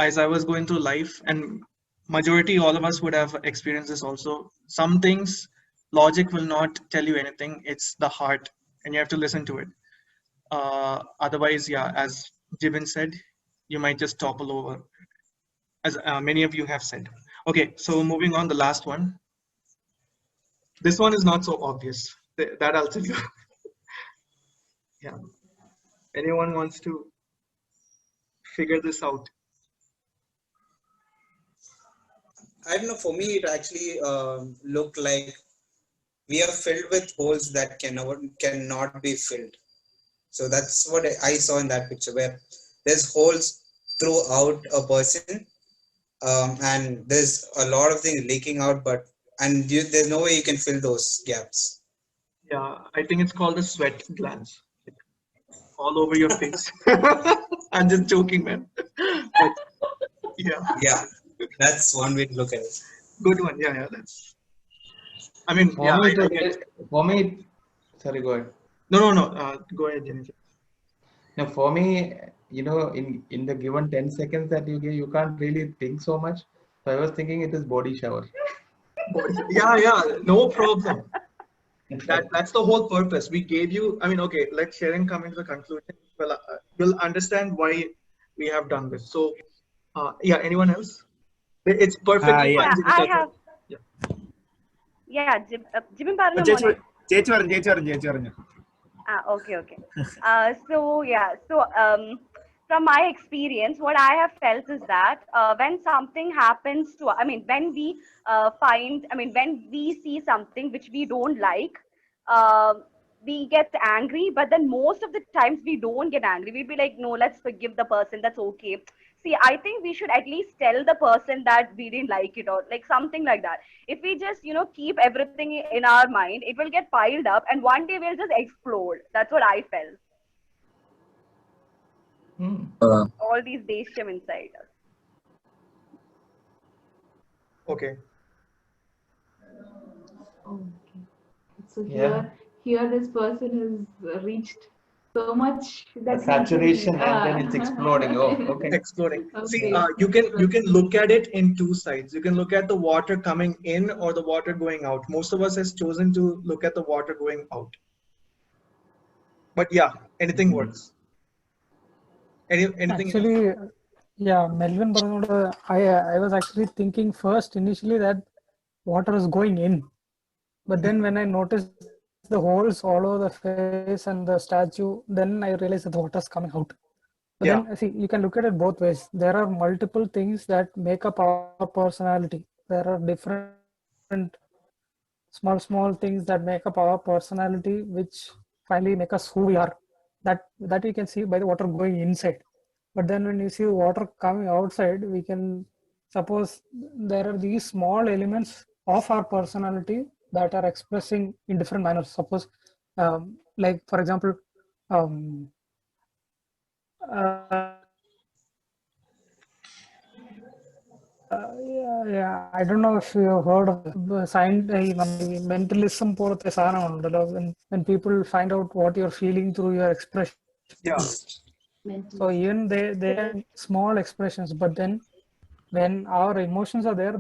E: as I was going through life, and majority all of us would have experienced this also, some things logic will not tell you anything. It's the heart, and you have to listen to it. Otherwise, yeah, as Jibin said, you might just topple over, as many of you have said. Okay, so moving on, the last one. This one is not so obvious. That I'll tell you. Yeah. Anyone wants to figure this out?
G: I don't know. For me, it actually looked like we are filled with holes that cannot be filled. So that's what I saw in that picture, where there's holes throughout a person, and there's a lot of things leaking out, there's no way you can fill those gaps.
E: Yeah, I think it's called the sweat glands, all over your face. I'm just joking, man. But
G: yeah, that's one way to look at it.
E: Good one. Yeah, that's. I mean,
C: For
E: yeah.
C: me,
E: I get.
C: For me, sorry, go ahead.
E: No. Go ahead, Jennifer.
C: Now, for me, in the given 10 seconds that you give, you can't really think so much. So I was thinking it is body shower.
E: Yeah, no problem. That's the whole purpose. We gave you. I mean, okay. Let Sherin come into the conclusion. Well, we'll understand why we have done this. So, yeah. Anyone else? It's perfectly
F: Yeah,
E: fine.
F: I have. Yeah, Jimmy പറഞ്ഞു മോനെ.
H: ചേച്ചി പറഞ്ഞു.
F: Okay. So from my experience, what I have felt is that when something happens to, when we when we see something which we don't like, we get angry, but then most of the times we don't get angry. We'd be like, no, let's forgive the person. That's okay. See, I think we should at least tell the person that we didn't like it or like something like that. If we just, keep everything in our mind, it will get piled up and one day we'll just explode. That's what I felt. All these desham inside us.
E: Okay.
D: Okay. So
C: Yeah.
D: here this person has reached so much
C: A
D: that he
C: saturation
D: can
C: and then it's exploding. Oh, okay.
E: Exploding. See,
D: okay.
E: you can look at it in two sides. You can look at the water coming in or the water going out. Most of us has chosen to look at the water going out. But yeah, anything works. Anything else?
J: Actually, yeah, Melvin പറഞ്ഞോട് I was actually thinking first initially that water is going in, but then when I noticed the holes all over the face and the statue, then I realized that the water is coming out. But
E: Yeah.
J: then see, you can look at it both ways. There are multiple things that make up our personality. There are different small things that make up our personality, which finally make us who we are. That we can see by the water going inside. But then when you see water coming outside, we can suppose there are these small elements of our personality that are expressing in different manners. Suppose, like for example, um, yeah, I don't know if you have heard of mentalism പോലത്തെ സാധനമുണ്ടല്ലോ, when people find out what you're feeling through your expressions.
E: Yeah.
J: So even they are small expressions, but then when our emotions are there,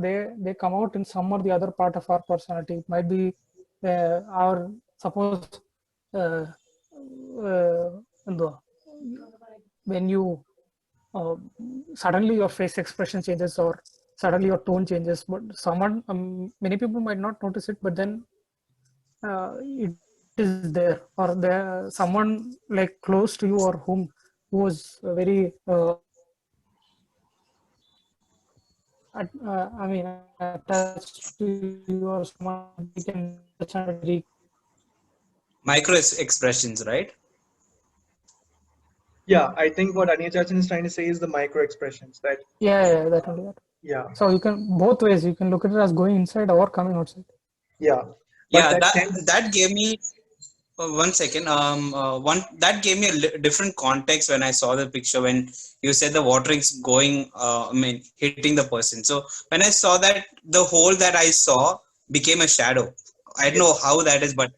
J: they come out in some or the other part of our personality. It might be our suppose uh, എന്തുവാ, when you uh, suddenly your face expression changes or suddenly your tone changes, but someone many people might not notice it, but then it is there, or there someone like close to you or who was very I mean attached to you, or someone you can understand very.
G: Micro expressions, right?
E: Yeah, I think what Aniya Chachan is trying to say is the micro expressions that.
J: Yeah, that only that.
E: Yeah.
J: So you can both ways, you can look at it as going inside or coming outside.
E: Yeah. But
G: Yeah,
E: that
G: that gave me 1 second. One that gave me a different context when I saw the picture when you said the watering's going. I mean, hitting the person. So when I saw that, the hole that I saw became a shadow. I don't know how that is, but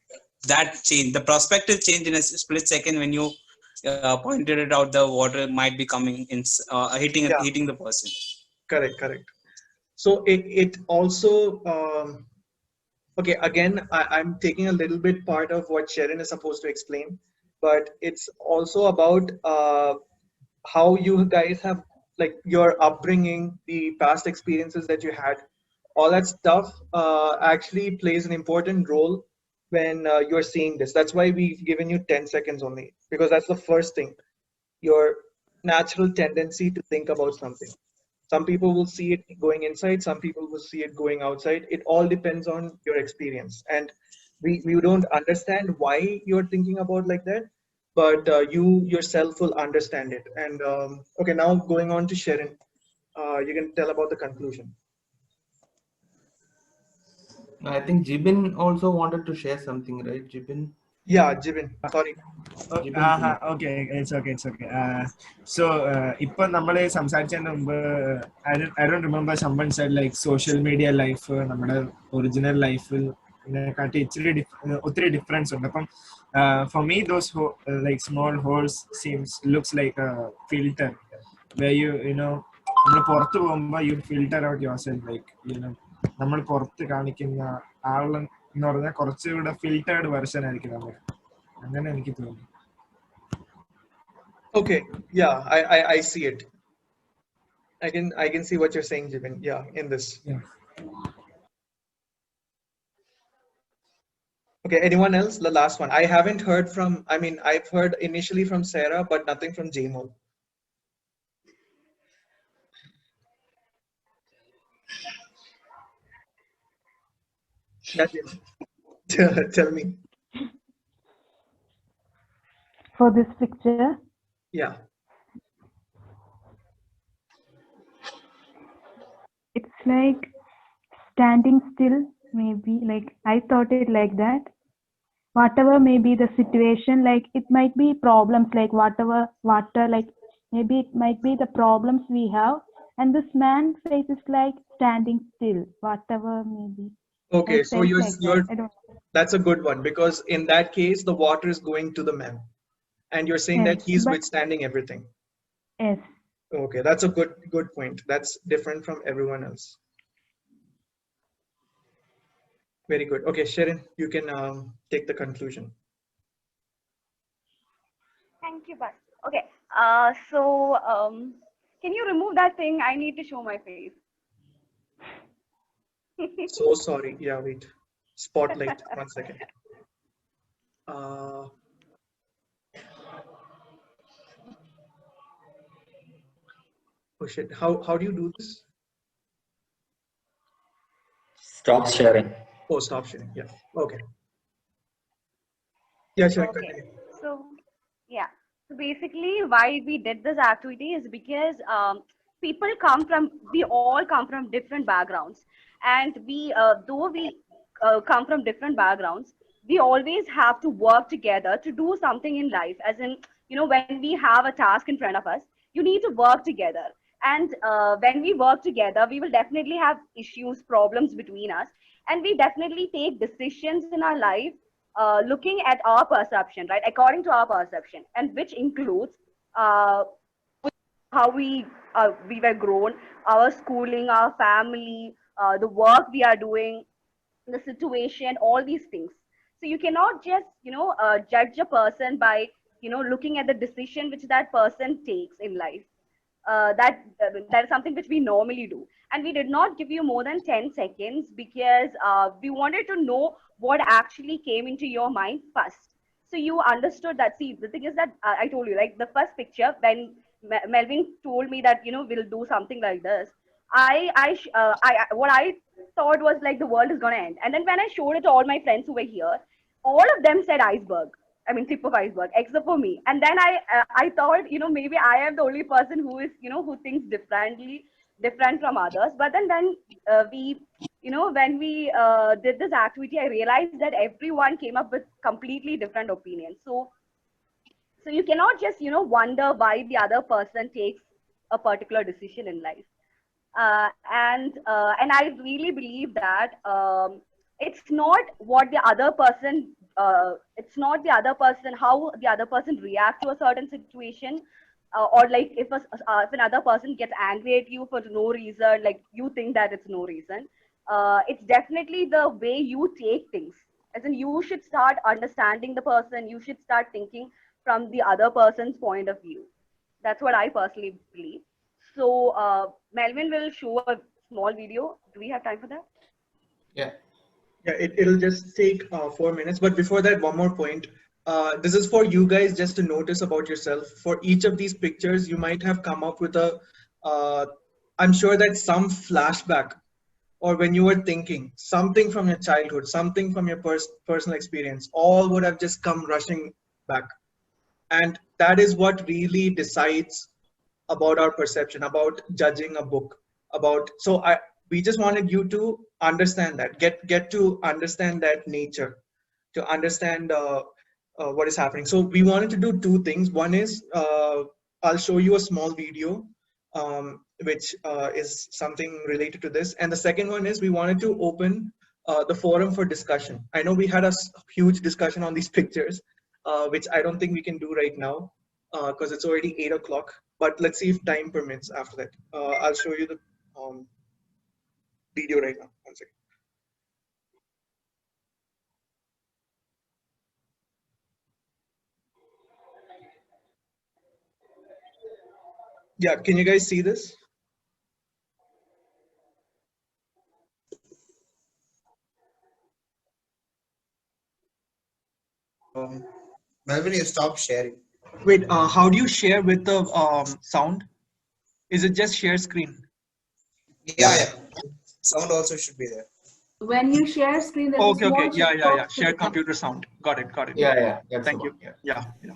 G: that changed. The perspective changed in a split second when you pointed it out. The water might be coming in, hitting the person.
E: correct. So it also okay, again, I'm taking a little bit part of what Sherin is supposed to explain, but it's also about how you guys have, like, your upbringing, the past experiences that you had, all that stuff actually plays an important role when you're seeing this. That's why we've given you 10 seconds only, because that's the first thing, your natural tendency to think about something. Some people will see it going inside, some people will see it going outside. It all depends on your experience. And we don't understand why you're thinking about like that, but you yourself will understand it. And okay, now going on to Sherin, you can tell about the conclusion.
C: I think Jibin also wanted to share something, right? Jibin?
E: Yeah, Jibin, sorry.
C: Jibin Kumar.
H: Okay, it's okay. So ഇപ്പൊ നമ്മള് സംസാരിച്ചതിന് മുമ്പ് I don't remember someone said like social media life നമ്മുടെ original ലൈഫിൽ കാട്ടി ഇച്ചിരി ഒത്തിരി difference ഉണ്ട്. അപ്പം for me those like small holes looks like a filter where you know നമ്മൾ പുറത്ത് പോകുമ്പോൾ you filter out yourself, like you know നമ്മൾ പുറത്ത് കാണിക്കുന്ന ആളെന്ന് പറഞ്ഞാൽ കുറച്ചുകൂടെ ഫിൽറ്റേർഡ് വെർഷൻ ആയിരിക്കും നമ്മൾ. അങ്ങനെ എനിക്ക് തോന്നി.
E: Okay, yeah, I see it. I can see what you're saying, Jibin. Yeah, in this.
H: Yeah.
E: Okay, anyone else? The last one. I haven't heard from, I mean, I've heard initially from Sara, but nothing from Jamal. Tell me.
D: for this picture.
E: Yeah.
D: It's like standing still, maybe. Like I thought it like that. Whatever may be the situation, like it might be problems, like whatever water, like maybe it might be the problems we have, and this man face is like standing still, whatever may be. I
E: Okay, so
D: felt like that. I don't.
E: that's a good one, because in that case the water is going to the man, and you're saying
D: Yes,
E: that he's
D: but
E: withstanding everything.
D: yes.
E: Okay, that's a good point. That's different from everyone else. Very good. Okay, Sherin, you can take the conclusion.
F: Thank you, Bas. Okay. Can you remove that thing? I need to show my face.
E: So sorry. Yeah, wait. Spotlight. 1 second. Oh shit. How do you do this?
B: Stop sharing.
E: Oh, stop sharing. Yeah. Okay. Yeah, Sherin,
F: Okay.
E: continue.
F: So, yeah. So basically, why we did this activity is because we all come from different backgrounds, and though we come from different backgrounds, we always have to work together to do something in life. As in, when we have a task in front of us, you need to work together. And when we work together, we will definitely have issues, problems between us, and we definitely take decisions in our life looking at our perception, right? According to our perception, and which includes uh, how we were grown, our schooling, our family, the work we are doing, the situation, all these things. So you cannot just judge a person by looking at the decision which that person takes in life. That is something which we normally do, and we did not give you more than 10 seconds because we wanted to know what actually came into your mind first, so you understood that. See, the thing is that I told you, like the first picture when Melvin told me that we'll do something like this. What I thought was like the world is gonna end, and then when I showed it to all my friends who were here, all of them said iceberg. I mean, tip of iceberg, except for me. And then I thought, maybe I am the only person who is, who thinks different from others. But then when when we did this activity, I realized that everyone came up with completely different opinions. So you cannot just, wonder why the other person takes a particular decision in life. And I really believe that it's not what the other person it's not the other person, how the other person react to a certain situation, or like if another person gets angry at you for no reason, like you think that it's no reason. It's definitely the way you take things. As in, you should start understanding the person. You should start thinking from the other person's point of view. That's what I personally believe. So Melvin will show a small video. Do we have time for that?
C: Yeah.
E: Yeah, it'll just take 4 minutes. But before that, one more point. This is for you guys just to notice about yourself. For each of these pictures, you might have come up with I'm sure that some flashback, or when you were thinking something from your childhood, something from your personal experience, all would have just come rushing back. And that is what really decides about our perception, about judging a book, we just wanted you to understand that, get to understand that nature, to understand what is happening. So we wanted to do two things. One is I'll show you a small video which is something related to this, and the second one is we wanted to open the forum for discussion. I know we had a huge discussion on these pictures, which I don't think we can do right now because it's already 8 o'clock, but let's see if time permits after that. I'll show you the video right now. 1 second. Yeah, can you guys see this?
G: Melvin, you stop sharing.
E: Wait, how do you share with the sound? Is it just share screen?
G: Yeah. Sound also should be there.
D: When you share screen, there's
E: Okay,
D: a small
E: okay. Yeah.
D: checkbox to
E: Share
D: the top.
E: computer sound. Got it.
C: Yeah. That's
E: Thank
C: the
E: you.
C: one. Yeah.
E: Yeah.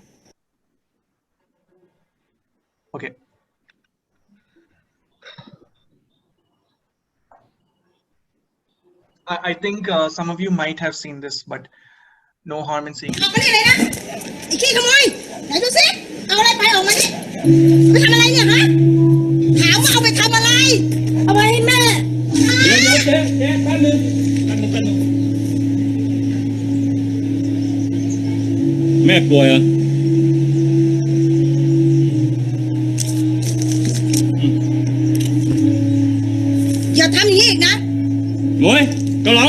E: Okay. I think some of you might have seen this, but no harm in seeing it.
K: ไอ้ขี้ขโมยไหนดูสิเอาอะไรไปออกมาดิไปทำอะไรเนี่ยฮะถามว่าเอาไปทำอะไรเอาไปให้แม่เดี๋ยวเจ๊แป๊บนึง
L: แม่ป่วยเหรอ
K: อย่าทำอย่างนี้อีกนะ
L: โอ้ยเกาเหลา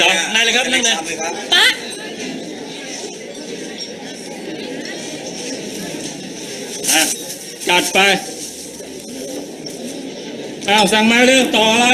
L: จอนั่งเลยครับนั่งเลย
K: ป๊า
L: จัดไปสั่งมาเรื่องต่ออะไร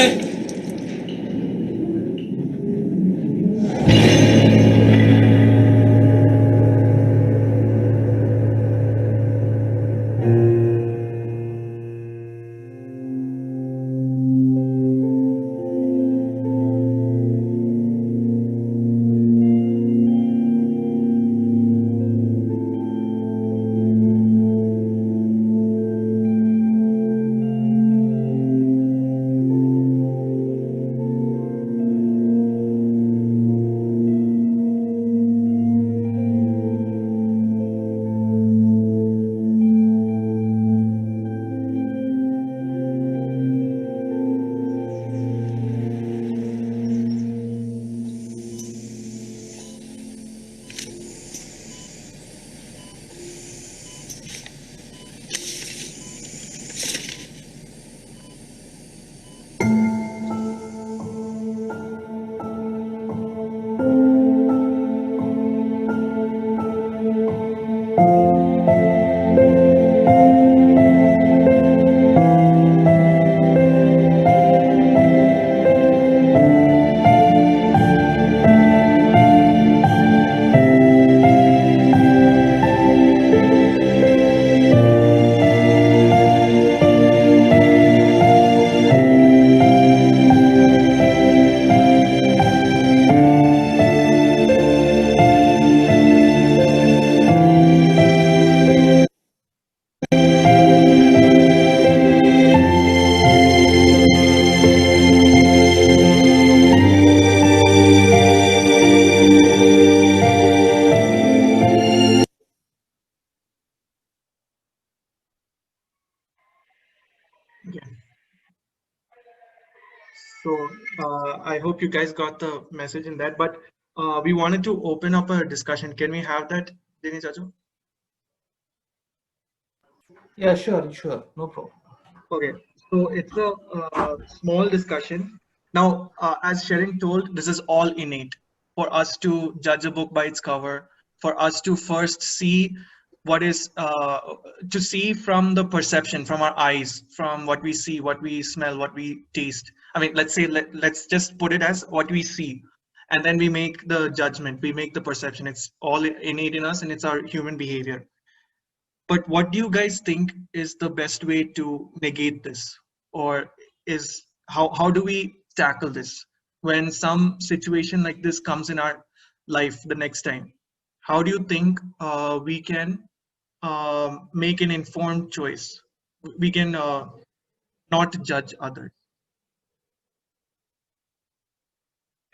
E: So I hope you guys got the message in that, but we wanted to open up a discussion. Can we have that, Dini Chacho?
M: Yeah, sure, no problem.
E: Okay, so it's a small discussion. Now, as Sherin told, this is all innate. For us to judge a book by its cover, for us to first see what is, to see from the perception, from our eyes, from what we see, what we smell, what we taste. I mean, let's say, let's just put it as what we see. And then we make the judgment, we make the perception. It's all innate in us and it's our human behavior. But what do you guys think is the best way to negate this? Or is how do we tackle this when some situation like this comes in our life the next time? How do you think we can make an informed choice? We can not judge others.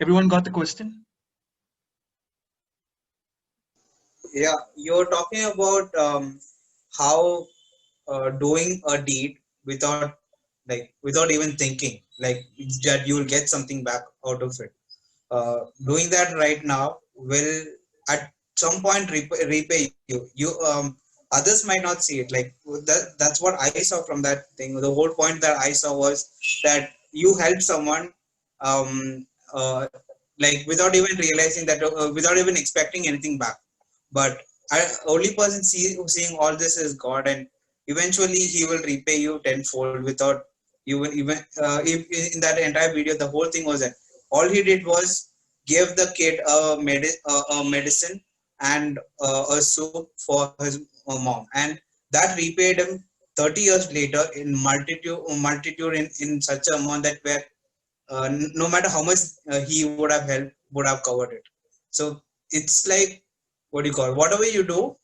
E: Everyone got the question?
G: Yeah, you're talking about how doing a deed without even thinking, like that you'll get something back out of it. Doing that right now will at some point repay you. Others might not see it. Like that's what I saw from that thing. The whole point that I saw was that you helped someone, like without even realizing that, without even expecting anything back. But only person seeing all this is God, and eventually He will repay you tenfold without you will even. If in that entire video, the whole thing was that all He did was give the kid a medicine, and a soup for his mom, and that repaid him 30 years later in multitude in such a amount that where no matter how much he would have helped, would have covered it. So it's like, what do you call, whatever you do,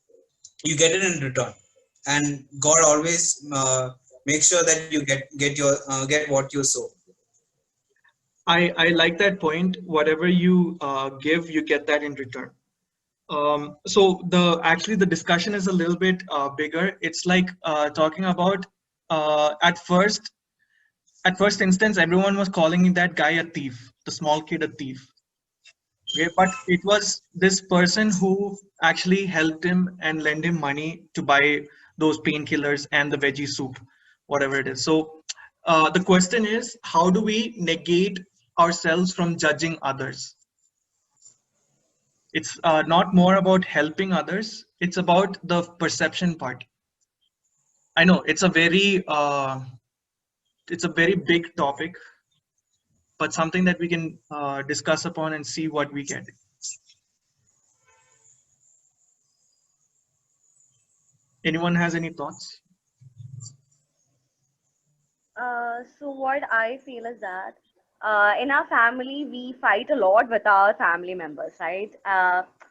G: you get it in return, and God always makes sure that you get what you sow.
E: I like that point. Whatever you give, you get that in return. So the discussion is a little bit bigger. It's like talking about at first instance, everyone was calling that guy a thief, the small kid a thief. Okay, but it was this person who actually helped him and lent him money to buy those painkillers and the veggie soup, whatever it is. So the question is, how do we negate ourselves from judging others? It's not more about helping others. It's about the perception part. I know it's a very big topic, but something that we can discuss upon and see what we get. Anyone has any thoughts?
F: So what I feel is that in our family we fight a lot with our family members, right?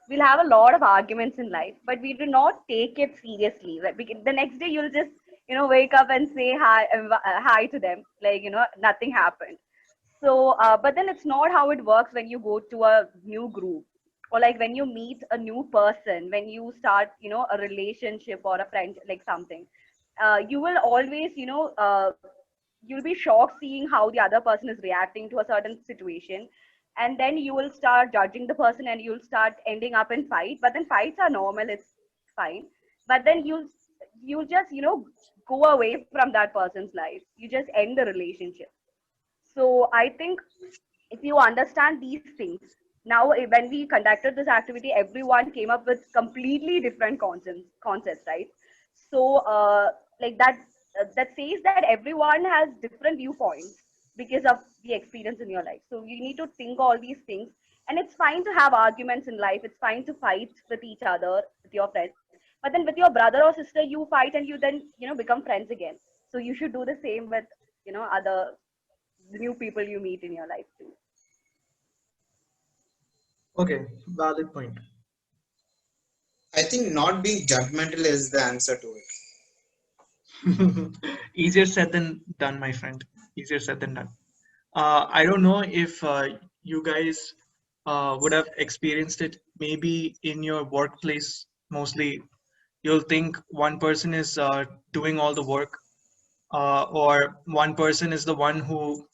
F: We'll have a lot of arguments in life, but we do not take it seriously. Like the next day you'll just wake up and say hi to them, like nothing happened. So, but then it's not how it works when you go to a new group, or like when you meet a new person, when you start a relationship or a friend, like something. You will always you'll be shocked seeing how the other person is reacting to a certain situation, and then you will start judging the person and you'll start ending up in fight. But then fights are normal, it's fine. But then you'll just go away from that person's life, you just end the relationship. So I think if you understand these things now, when we conducted this activity, everyone came up with completely different concepts, right? So like that says that everyone has different viewpoints because of the experience in your life. So you need to think all these things, and it's fine to have arguments in life, it's fine to fight with each other, with your friends, but then with your brother or sister you fight and you then become friends again. So you should do the same with other new people you meet in your life too.
E: Okay, valid point.
G: I think not being judgmental is the answer to it.
E: Easier said than done, my friend. Easier said than done. I don't know if you guys would have experienced it. Maybe in your workplace, mostly, you'll think one person is doing all the work, or one person is the one who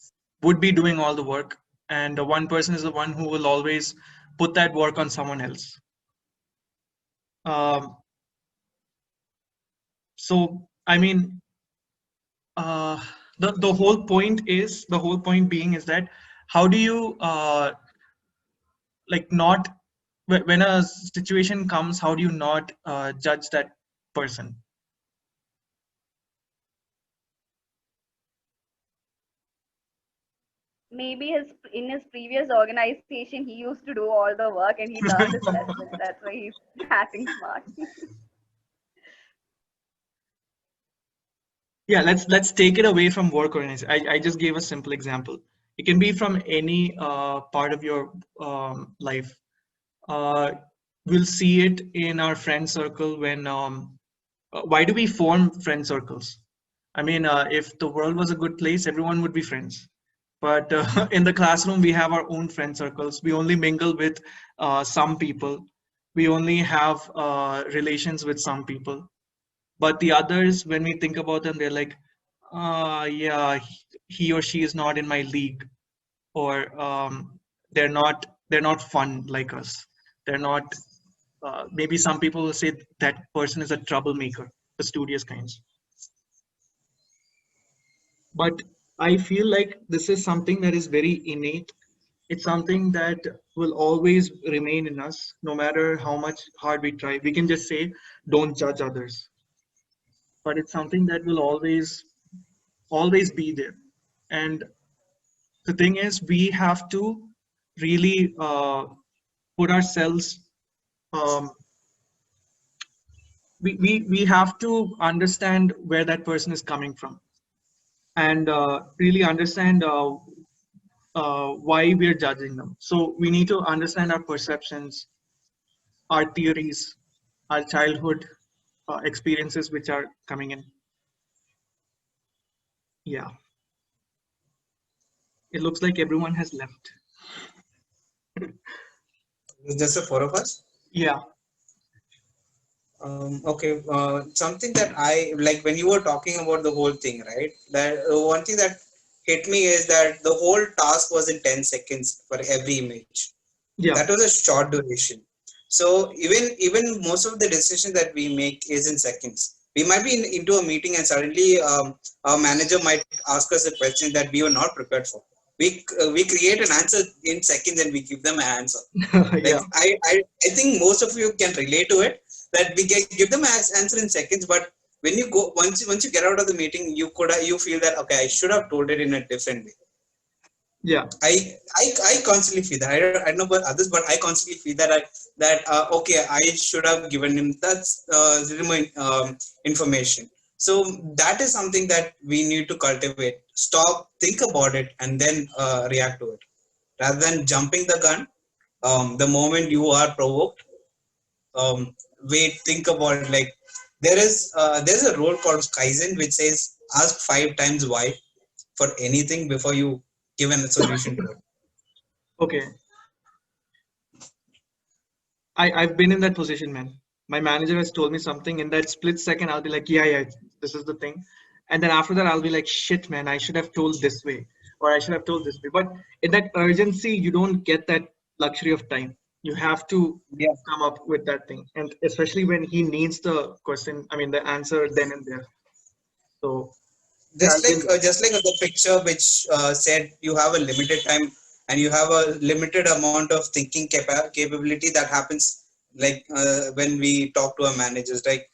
E: would be doing all the work, and one person is the one who will always put that work on someone else. Um, so, I mean, uh, the whole point being is that how do you like not when a situation comes, how do you not judge that person?
F: Maybe in his previous organization he used to do all the work and he learned his lesson. That's why he's acting smart.
E: Yeah, let's take it away from work organization. I just gave a simple example. It can be from any part of your life. uh, we'll see it in our friend circle when why do we form friend circles? I mean, if the world was a good place, everyone would be friends. But in the classroom, we have our own friend circles. We only mingle with some people. We only have relations with some people. But the others, when we think about them, they're like, yeah, he or she is not in my league, or they're not fun like us. They're not. Maybe some people will say that person is a troublemaker, the studious kinds. But I feel like this is something that is very innate. It's something that will always remain in us, no matter how much hard we try. We can just say, don't judge others. But it's something that will always be there. And the thing is, we have to really put ourselves we have to understand where that person is coming from, and really understand why we're judging them. So we need to understand our perceptions, our theories, our childhood experiences which are coming in. Yeah, it looks like everyone has left.
G: It's just the four of us.
E: Yeah.
G: Okay. Something that I like when you were talking about the whole thing, right? That one thing that hit me is that the whole task was in 10 seconds for every image.
E: Yeah.
G: That was a short duration. So even most of the decisions that we make is in seconds. We might be into a meeting and suddenly our manager might ask us a question that we were not prepared for. We create an answer in seconds and we give them an answer. Like
E: Yeah.
G: I think most of you can relate to it, that we can give them an answer in seconds, but when you go once you get out of the meeting, you feel that okay, I should have told it in a different way.
E: Yeah.
G: I constantly feel that. I don't know about others, but I constantly feel that okay, I should have given him that's information. So that is something that we need to cultivate. Stop, think about it, and then react to it, rather than jumping the gun. The moment you are provoked, wait, think about it. Like there's a rule called Kaizen which says ask 5 times why for anything before you give a solution to it.
E: Okay. I've been in that position, man. My manager has told me something in that split second. I'll be like, yeah, this is the thing. And then after that, I'll be like, shit, man, I should have told this way, or I should have told this way. But in that urgency, you don't get that luxury of time. You have to come up with that thing. And especially when he needs the question, I mean, the answer then and there. So, yeah,
G: Just like the picture which said you have a limited time and you have a limited amount of thinking capability that happens like when we talk to our managers, like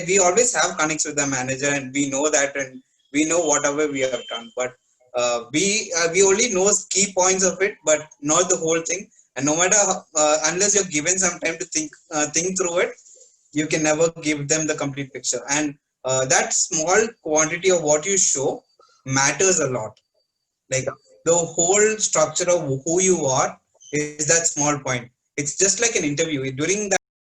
G: we always have connects with the manager and we know that and we know whatever we have done, but we only know key points of it but not the whole thing, and no matter unless you're given some time to think through it, you can never give them the complete picture. And that small quantity of what you show matters a lot. Like the whole structure of who you are is that small point. It's just like an interview. During that